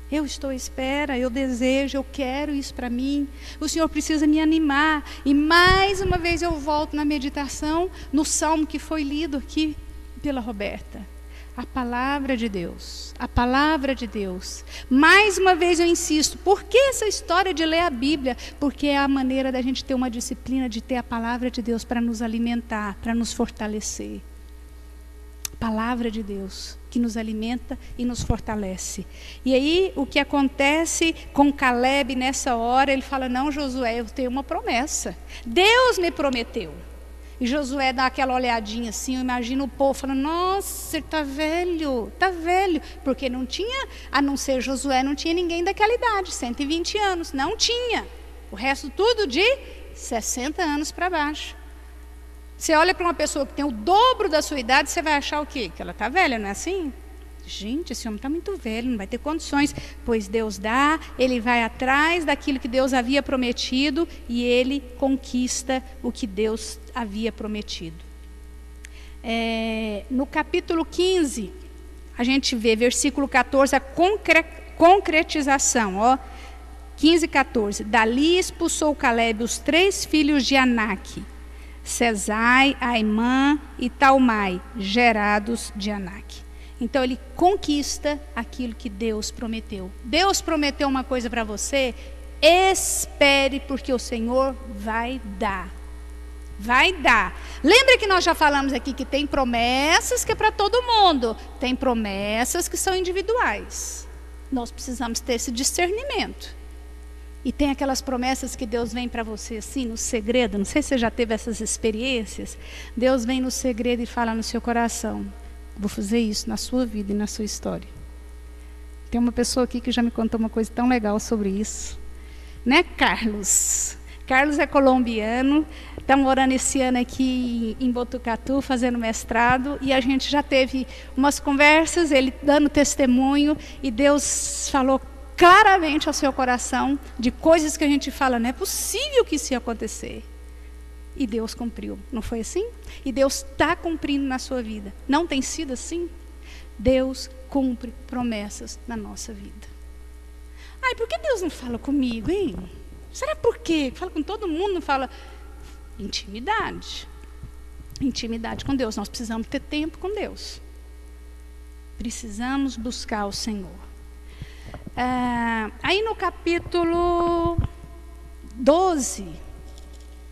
Eu estou à espera, eu desejo, eu quero isso para mim. O Senhor precisa me animar. E mais uma vez eu volto na meditação, no salmo que foi lido aqui pela Roberta. A palavra de Deus, a palavra de Deus. Mais uma vez eu insisto, por que essa história de ler a Bíblia? Porque é a maneira da gente ter uma disciplina de ter a palavra de Deus para nos alimentar, para nos fortalecer. Palavra de Deus que nos alimenta e nos fortalece. E aí o que acontece com Caleb nessa hora, ele fala, não, Josué, eu tenho uma promessa. Deus me prometeu. E Josué dá aquela olhadinha assim, eu imagino o povo falando, nossa, ele está velho, porque não tinha, a não ser Josué, não tinha ninguém daquela idade, 120 anos, não tinha, o resto tudo de 60 anos para baixo. Você olha para uma pessoa que tem o dobro da sua idade, você vai achar o quê? Que ela está velha, não é assim? Gente, esse homem está muito velho, não vai ter condições. Pois Deus dá, ele vai atrás daquilo que Deus havia prometido e ele conquista o que Deus havia prometido. No capítulo 15, a gente vê, versículo 14, a concretização. 15, 14. Dali expulsou Calebe os 3 filhos de Anak, Sesai, Aimã e Talmai, gerados de Anak. Então ele conquista aquilo que Deus prometeu. Deus prometeu uma coisa para você, espere, porque o Senhor vai dar. Vai dar. Lembra que nós já falamos aqui que tem promessas que é para todo mundo, tem promessas que são individuais. Nós precisamos ter esse discernimento. E tem aquelas promessas que Deus vem para você assim, no segredo. Não sei se você já teve essas experiências. Deus vem no segredo e fala no seu coração: vou fazer isso na sua vida e na sua história. Tem uma pessoa aqui que já me contou uma coisa tão legal sobre isso. Né, Carlos? Carlos é colombiano, está morando esse ano aqui em Botucatu, fazendo mestrado, e a gente já teve umas conversas, ele dando testemunho, e Deus falou claramente ao seu coração de coisas que a gente fala, não é possível que isso ia acontecer. E Deus cumpriu, não foi assim? E Deus está cumprindo na sua vida. Não tem sido assim? Deus cumpre promessas na nossa vida. Ai, por que Deus não fala comigo, hein? Será por quê? Fala com todo mundo, não fala. Intimidade. Intimidade com Deus. Nós precisamos ter tempo com Deus. Precisamos buscar o Senhor. Aí no capítulo 12,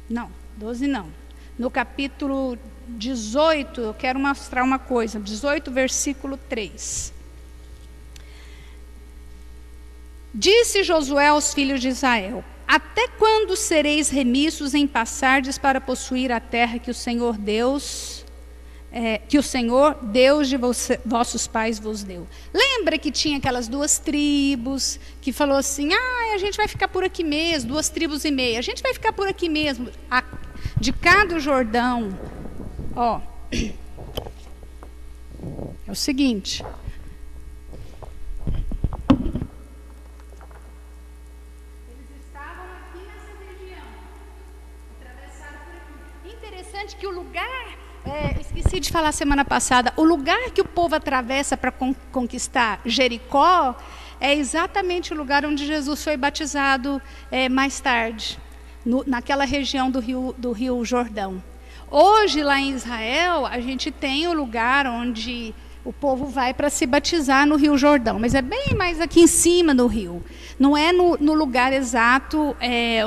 não. 12 não. No capítulo 18, eu quero mostrar uma coisa. 18, versículo 3. Disse Josué aos filhos de Israel: até quando sereis remissos em passardes para possuir a terra que o Senhor Deus de vossos pais vos deu? Lembra que tinha aquelas 2 tribos que falou assim: a gente vai ficar por aqui mesmo, 2 tribos e meia, a gente vai ficar por aqui mesmo, de cá do Jordão. É o seguinte, eles estavam aqui nessa região, atravessaram por aqui. Interessante que o lugar, esqueci de falar semana passada, o lugar que o povo atravessa para conquistar Jericó é exatamente o lugar onde Jesus foi batizado mais tarde, naquela região do rio Jordão. Hoje, lá em Israel, a gente tem o lugar onde o povo vai para se batizar no rio Jordão, mas é bem mais aqui em cima do rio. Não é no lugar exato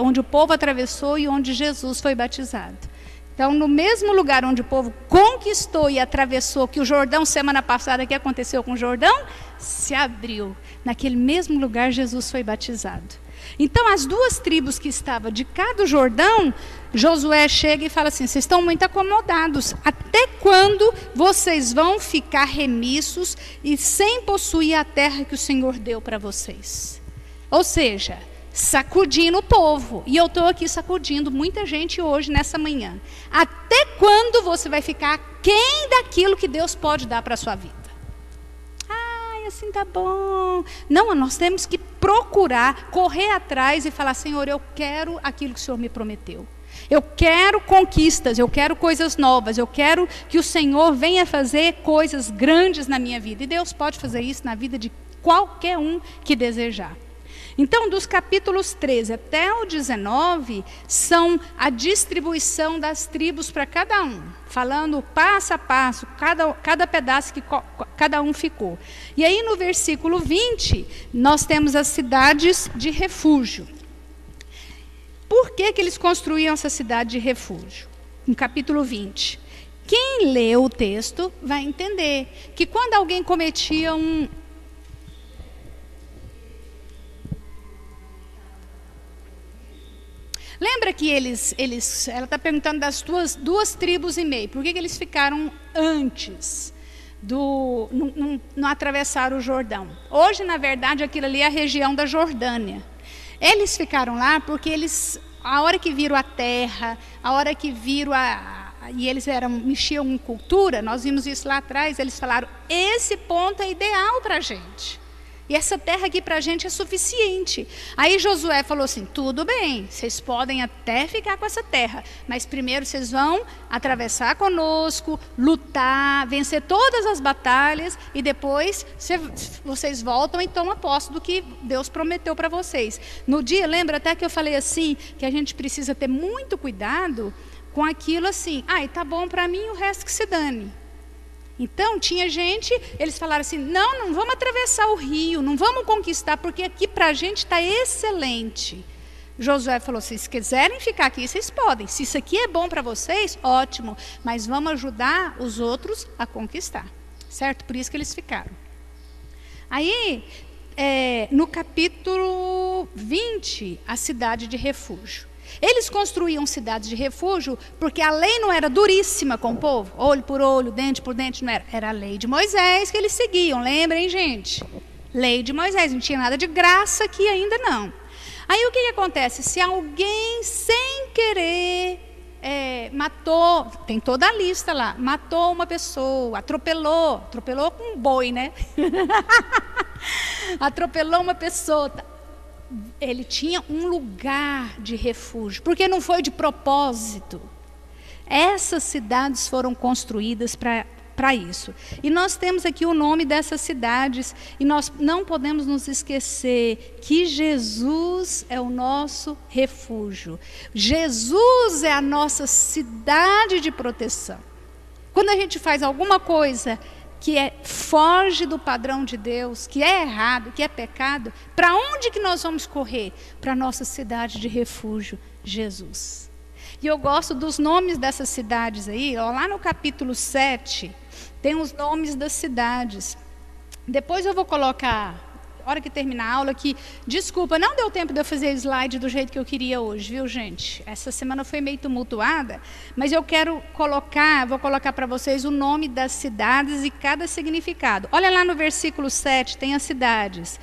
onde o povo atravessou e onde Jesus foi batizado. Então, no mesmo lugar onde o povo conquistou e atravessou, que o Jordão, semana passada, o que aconteceu com o Jordão? Se abriu. Naquele mesmo lugar, Jesus foi batizado. Então, as 2 tribos que estavam de cá do Jordão, Josué chega e fala assim: vocês estão muito acomodados. Até quando vocês vão ficar remissos e sem possuir a terra que o Senhor deu para vocês? Ou seja, sacudindo o povo. E eu estou aqui sacudindo muita gente hoje, nessa manhã. Até quando você vai ficar aquém daquilo que Deus pode dar para a sua vida? Assim tá bom. Não, nós temos que procurar, correr atrás e falar: Senhor, eu quero aquilo que o Senhor me prometeu. Eu quero conquistas, eu quero coisas novas, eu quero que o Senhor venha fazer coisas grandes na minha vida. E Deus pode fazer isso na vida de qualquer um que desejar. Então, dos capítulos 13 até o 19, são a distribuição das tribos para cada um, falando passo a passo, cada pedaço que cada um ficou. E aí, no versículo 20, nós temos as cidades de refúgio. Por que eles construíam essa cidade de refúgio? No capítulo 20. Quem lê o texto vai entender que quando alguém cometia Lembra que ela está perguntando das duas tribos e meio, por que eles ficaram antes não atravessaram o Jordão? Hoje, na verdade, aquilo ali é a região da Jordânia. Eles ficaram lá porque a hora que viram a terra, a hora que viram e eles mexiam em cultura, nós vimos isso lá atrás, eles falaram, esse ponto é ideal para a gente. E essa terra aqui para a gente é suficiente. Aí Josué falou assim, tudo bem, vocês podem até ficar com essa terra, mas primeiro vocês vão atravessar conosco, lutar, vencer todas as batalhas, e depois vocês voltam e tomam posse do que Deus prometeu para vocês. No dia, lembra até que eu falei assim, que a gente precisa ter muito cuidado com aquilo assim, tá bom para mim, o resto que se dane. Então, tinha gente, eles falaram assim, não vamos atravessar o rio, não vamos conquistar, porque aqui para a gente está excelente. Josué falou assim, se quiserem ficar aqui, vocês podem. Se isso aqui é bom para vocês, ótimo, mas vamos ajudar os outros a conquistar. Certo? Por isso que eles ficaram. Aí, no capítulo 20, a cidade de refúgio. Eles construíam cidades de refúgio porque a lei não era duríssima com o povo, olho por olho, dente por dente, não era. Era a lei de Moisés que eles seguiam, lembrem, gente? Lei de Moisés, não tinha nada de graça aqui ainda não. Aí o que acontece? Se alguém sem querer matou, tem toda a lista lá, matou uma pessoa, atropelou com um boi, né? Atropelou uma pessoa, ele tinha um lugar de refúgio, porque não foi de propósito. Essas cidades foram construídas para isso. E nós temos aqui o nome dessas cidades, e nós não podemos nos esquecer que Jesus é o nosso refúgio. Jesus é a nossa cidade de proteção. Quando a gente faz alguma coisa que foge do padrão de Deus, que é errado, que é pecado, para onde que nós vamos correr? Para a nossa cidade de refúgio, Jesus. E eu gosto dos nomes dessas cidades aí, lá no capítulo 7, tem os nomes das cidades. Depois eu vou colocar, na hora que terminar a aula, que, desculpa, não deu tempo de eu fazer slide do jeito que eu queria hoje, viu, gente? Essa semana foi meio tumultuada, mas eu vou colocar para vocês o nome das cidades e cada significado. Olha lá no versículo 7, tem as cidades.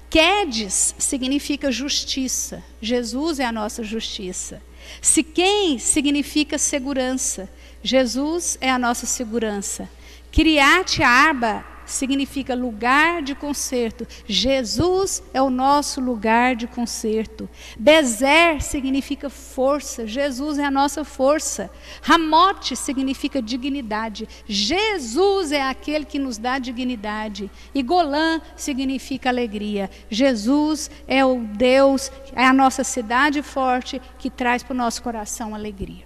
Quedes significa justiça, Jesus é a nossa justiça. Siquém significa segurança, Jesus é a nossa segurança. Kiriat Arba significa lugar de conserto. Jesus é o nosso lugar de conserto. Bezer significa força. Jesus é a nossa força. Ramote significa dignidade. Jesus é aquele que nos dá dignidade. E Golã significa alegria. Jesus é o Deus, é a nossa cidade forte que traz para o nosso coração alegria.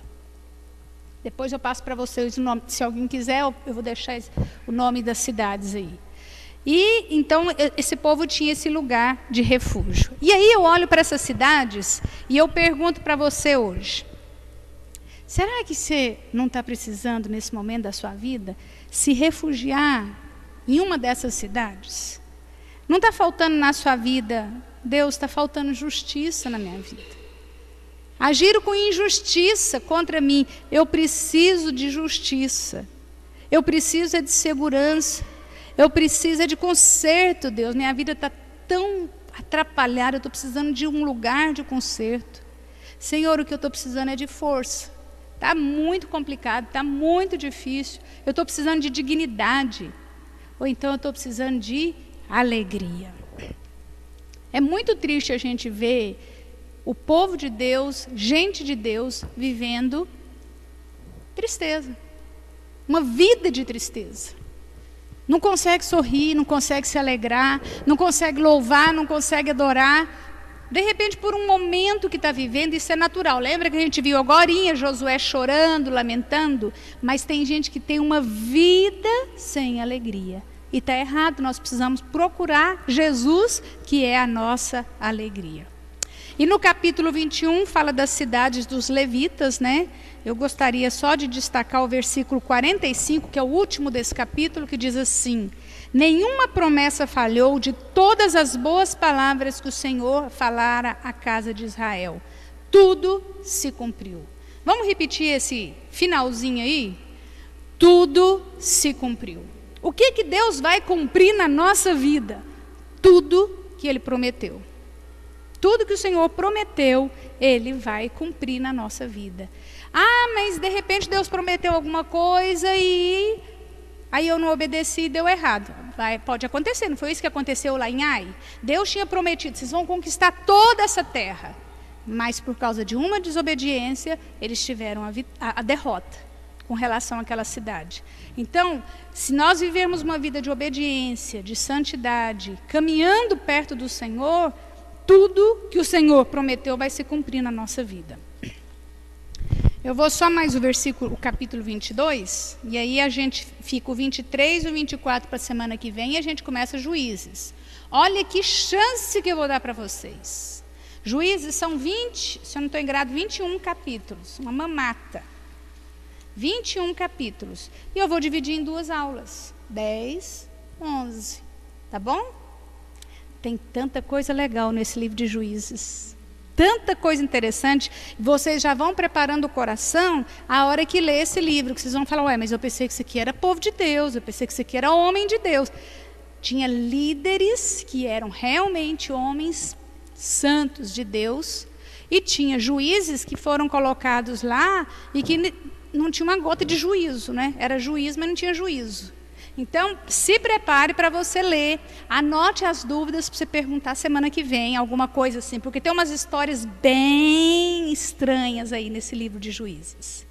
Depois eu passo para vocês o nome, se alguém quiser, eu vou deixar o nome das cidades aí. E então esse povo tinha esse lugar de refúgio. E aí eu olho para essas cidades e eu pergunto para você hoje, será que você não está precisando nesse momento da sua vida se refugiar em uma dessas cidades? Não está faltando na sua vida, Deus, está faltando justiça na minha vida. Agiram com injustiça contra mim. Eu preciso de justiça. Eu preciso de segurança. Eu preciso de conserto, Deus. Minha vida está tão atrapalhada. Eu estou precisando de um lugar de conserto. Senhor, o que eu estou precisando é de força. Está muito complicado, está muito difícil. Eu estou precisando de dignidade. Ou então eu estou precisando de alegria. É muito triste a gente ver o povo de Deus, gente de Deus, vivendo tristeza. Uma vida de tristeza. Não consegue sorrir, não consegue se alegrar, não consegue louvar, não consegue adorar. De repente, por um momento que está vivendo, isso é natural. Lembra que a gente viu agorinha Josué chorando, lamentando? Mas tem gente que tem uma vida sem alegria. E está errado, nós precisamos procurar Jesus, que é a nossa alegria. E no capítulo 21 fala das cidades dos levitas, né? Eu gostaria só de destacar o versículo 45, que é o último desse capítulo, que diz assim: nenhuma promessa falhou de todas as boas palavras que o Senhor falara à casa de Israel. tudo se cumpriu. Vamos repetir esse finalzinho aí? Tudo se cumpriu. O que Deus vai cumprir na nossa vida? Tudo que Ele prometeu. Tudo que o Senhor prometeu, Ele vai cumprir na nossa vida. Ah, mas de repente Deus prometeu alguma coisa e aí eu não obedeci e deu errado. Pode acontecer, não foi isso que aconteceu lá em Ai? Deus tinha prometido, vocês vão conquistar toda essa terra. Mas por causa de uma desobediência, eles tiveram a derrota com relação àquela cidade. Então, se nós vivermos uma vida de obediência, de santidade, caminhando perto do Senhor, tudo que o Senhor prometeu vai se cumprir na nossa vida. Eu vou só mais o capítulo 22, e aí a gente fica o 23 e o 24 para a semana que vem, e a gente começa Juízes. Olha que chance que eu vou dar para vocês. Juízes são 20, se eu não estou enganado, 21 capítulos, uma mamata. 21 capítulos. E eu vou dividir em 2 aulas, 10, 11, tá bom? Tem tanta coisa legal nesse livro de Juízes. Tanta coisa interessante, vocês já vão preparando o coração a hora que lê esse livro, que vocês vão falar, ué, mas eu pensei que isso aqui era povo de Deus, eu pensei que isso aqui era homem de Deus. Tinha líderes que eram realmente homens santos de Deus, e tinha juízes que foram colocados lá e que não tinha uma gota de juízo, né? Era juízo, mas não tinha juízo. Então, se prepare para você ler, anote as dúvidas para você perguntar semana que vem, alguma coisa assim, porque tem umas histórias bem estranhas aí nesse livro de Juízes.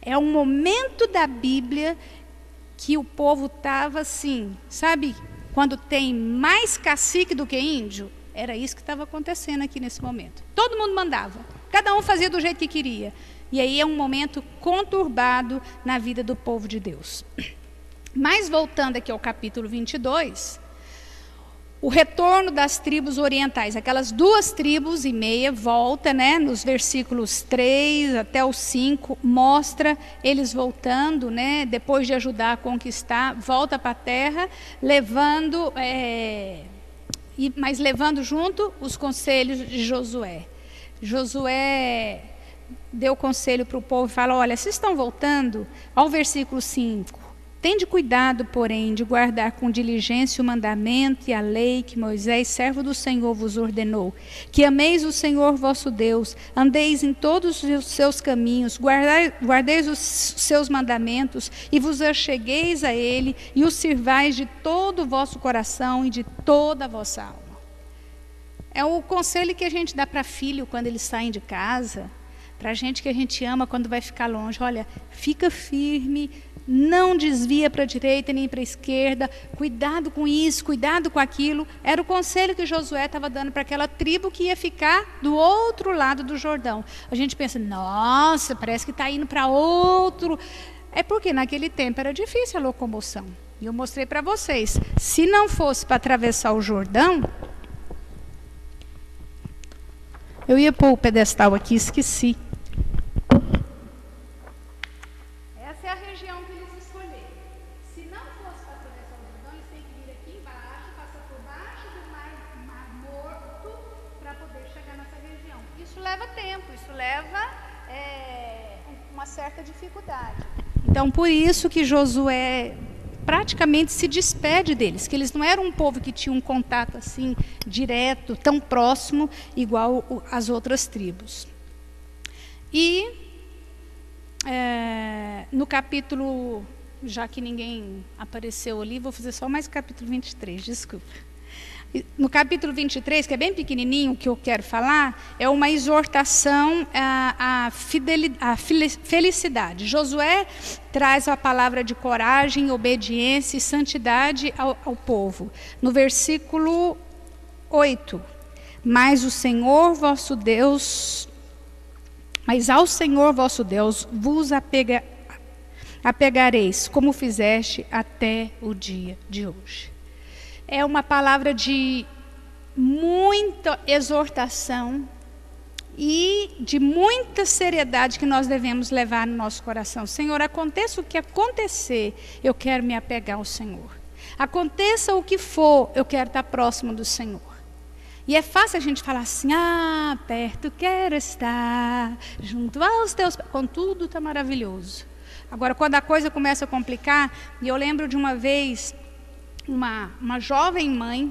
É um momento da Bíblia que o povo estava assim, sabe, quando tem mais cacique do que índio? Era isso que estava acontecendo aqui nesse momento. Todo mundo mandava, cada um fazia do jeito que queria. E aí é um momento conturbado na vida do povo de Deus. Mas voltando aqui ao capítulo 22, o retorno das tribos orientais, aquelas 2 tribos e meia, volta, né, nos versículos 3 até o 5, mostra eles voltando, né, depois de ajudar a conquistar, volta para a terra, mas levando junto os conselhos de Josué. Josué deu conselho para o povo e fala, olha, vocês estão voltando, ao versículo 5, tende cuidado, porém, de guardar com diligência o mandamento e a lei que Moisés, servo do Senhor, vos ordenou. Que ameis o Senhor vosso Deus, andeis em todos os seus caminhos, guardeis os seus mandamentos e vos achegueis a Ele e os sirvais de todo o vosso coração e de toda a vossa alma. É o conselho que a gente dá para filho quando eles saem de casa, para gente que a gente ama quando vai ficar longe. Olha, fica firme, não desvia para a direita nem para a esquerda, cuidado com isso, cuidado com aquilo. Era o conselho que Josué estava dando para aquela tribo que ia ficar do outro lado do Jordão. A gente pensa, nossa, parece que está indo para outro. É porque naquele tempo era difícil a locomoção. E eu mostrei para vocês, se não fosse para atravessar o Jordão, eu ia pôr o pedestal aqui, esqueci. Essa é a região que eles escolheram. Se não fosse para atravessar o Jordão, eles têm que vir aqui embaixo, passar por baixo do mar Morto, para poder chegar nessa região. Isso leva tempo, isso leva uma certa dificuldade. Então, por isso que Josué praticamente se despede deles, que eles não eram um povo que tinha um contato assim direto, tão próximo, igual as outras tribos. E no capítulo, já que ninguém apareceu ali, vou fazer só mais o capítulo 23, desculpa. No capítulo 23, que é bem pequenininho, o que eu quero falar, é uma exortação à felicidade. Josué traz a palavra de coragem, obediência e santidade ao povo. No versículo 8, mas ao Senhor vosso Deus vos apegareis, como fizeste até o dia de hoje. É uma palavra de muita exortação e de muita seriedade que nós devemos levar no nosso coração. Senhor, aconteça o que acontecer, eu quero me apegar ao Senhor. Aconteça o que for, eu quero estar próximo do Senhor. E é fácil a gente falar assim, perto quero estar, junto aos teus pés. Contudo, está maravilhoso. Agora, quando a coisa começa a complicar, e eu lembro de uma vez, uma jovem mãe,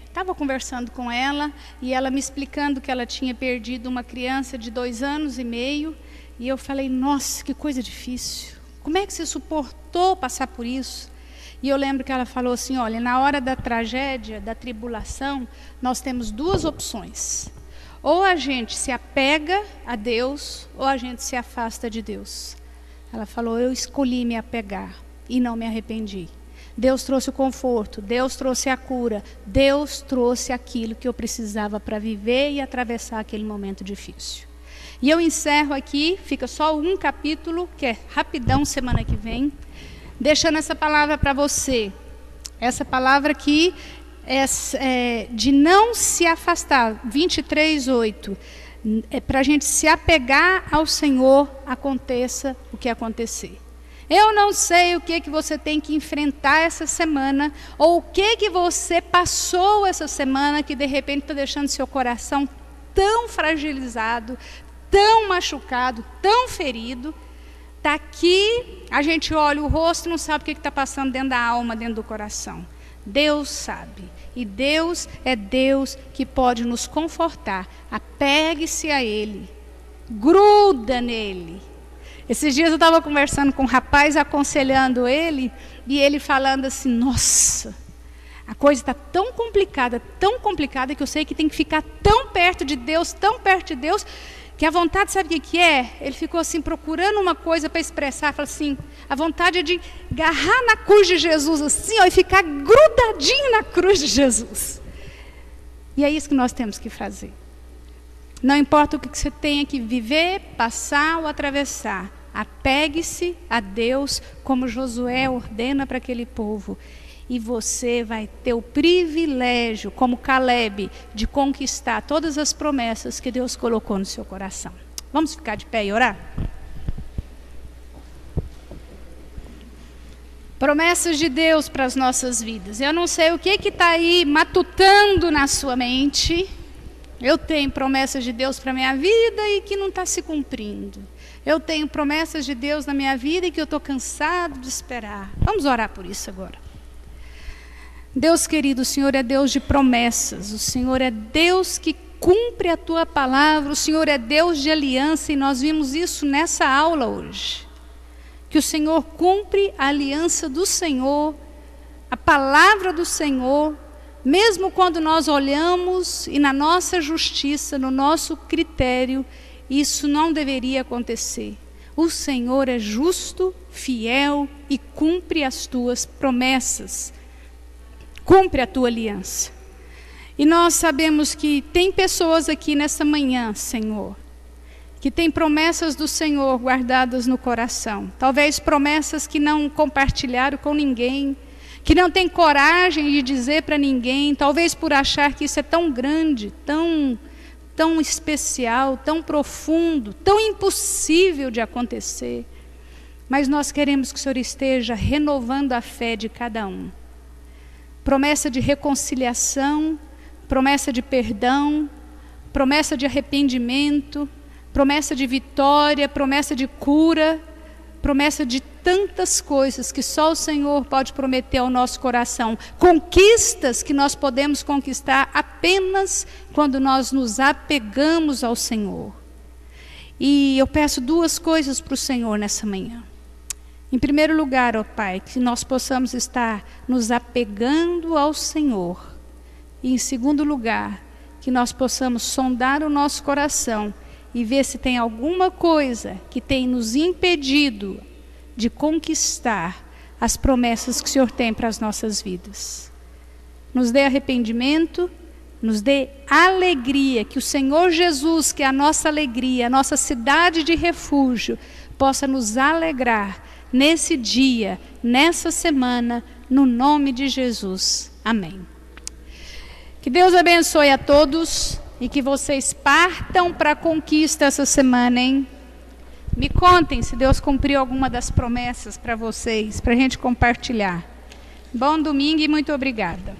estava conversando com ela, e ela me explicando que ela tinha perdido uma criança de 2 anos e meio, e eu falei, nossa, que coisa difícil. Como é que você suportou passar por isso? E eu lembro que ela falou assim, olha, na hora da tragédia, da tribulação, nós temos 2 opções. Ou a gente se apega a Deus, ou a gente se afasta de Deus. Ela falou, eu escolhi me apegar e não me arrependi. Deus trouxe o conforto, Deus trouxe a cura, Deus trouxe aquilo que eu precisava para viver e atravessar aquele momento difícil. E eu encerro aqui, fica só um capítulo, que é rapidão, semana que vem, deixando essa palavra para você. Essa palavra aqui é de não se afastar, 23:8. É para a gente se apegar ao Senhor, aconteça o que acontecer. Eu não sei o que você tem que enfrentar essa semana, ou o que você passou essa semana, que de repente está deixando seu coração tão fragilizado, tão machucado, tão ferido. Está aqui, a gente olha o rosto e não sabe o que está passando dentro da alma, dentro do coração. Deus sabe. E Deus é Deus que pode nos confortar. Apegue-se a Ele. Gruda nele. Esses dias eu estava conversando com um rapaz, aconselhando ele, e ele falando assim, nossa, a coisa está tão complicada, que eu sei que tem que ficar tão perto de Deus, que a vontade, sabe o que é? Ele ficou assim, procurando uma coisa para expressar, falou assim, a vontade é de agarrar na cruz de Jesus, assim, e ficar grudadinho na cruz de Jesus. E é isso que nós temos que fazer. Não importa o que você tenha que viver, passar ou atravessar, apegue-se a Deus, como Josué ordena para aquele povo. E você vai ter o privilégio, como Caleb, de conquistar todas as promessas que Deus colocou no seu coração. Vamos ficar de pé e orar? Promessas de Deus para as nossas vidas. Eu não sei o que está aí matutando na sua mente. Eu tenho promessas de Deus para a minha vida e que não está se cumprindo. Eu tenho promessas de Deus na minha vida e que eu estou cansado de esperar. Vamos orar por isso agora. Deus querido, o Senhor é Deus de promessas, o Senhor é Deus que cumpre a Tua palavra, o Senhor é Deus de aliança, e nós vimos isso nessa aula hoje. Que o Senhor cumpre a aliança do Senhor, a palavra do Senhor, mesmo quando nós olhamos e na nossa justiça, no nosso critério, isso não deveria acontecer. O Senhor é justo, fiel e cumpre as Tuas promessas. Cumpre a Tua aliança. E nós sabemos que tem pessoas aqui nessa manhã, Senhor, que tem promessas do Senhor guardadas no coração. Talvez promessas que não compartilharam com ninguém, que não tem coragem de dizer para ninguém, talvez por achar que isso é tão grande, tão especial, tão profundo, tão impossível de acontecer. Mas nós queremos que o Senhor esteja renovando a fé de cada um. Promessa de reconciliação, promessa de perdão, promessa de arrependimento, promessa de vitória, promessa de cura, promessa de tantas coisas que só o Senhor pode prometer ao nosso coração. Conquistas que nós podemos conquistar apenas quando nós nos apegamos ao Senhor. E eu peço 2 coisas para o Senhor nessa manhã. Em primeiro lugar, ó Pai, que nós possamos estar nos apegando ao Senhor. E em segundo lugar, que nós possamos sondar o nosso coração e ver se tem alguma coisa que tem nos impedido de conquistar as promessas que o Senhor tem para as nossas vidas. Nos dê arrependimento, nos dê alegria, que o Senhor Jesus, que é a nossa alegria, a nossa cidade de refúgio, possa nos alegrar nesse dia, nessa semana, no nome de Jesus. Amém. Que Deus abençoe a todos e que vocês partam para a conquista essa semana, hein? Me contem se Deus cumpriu alguma das promessas para vocês, para a gente compartilhar. Bom domingo e muito obrigada.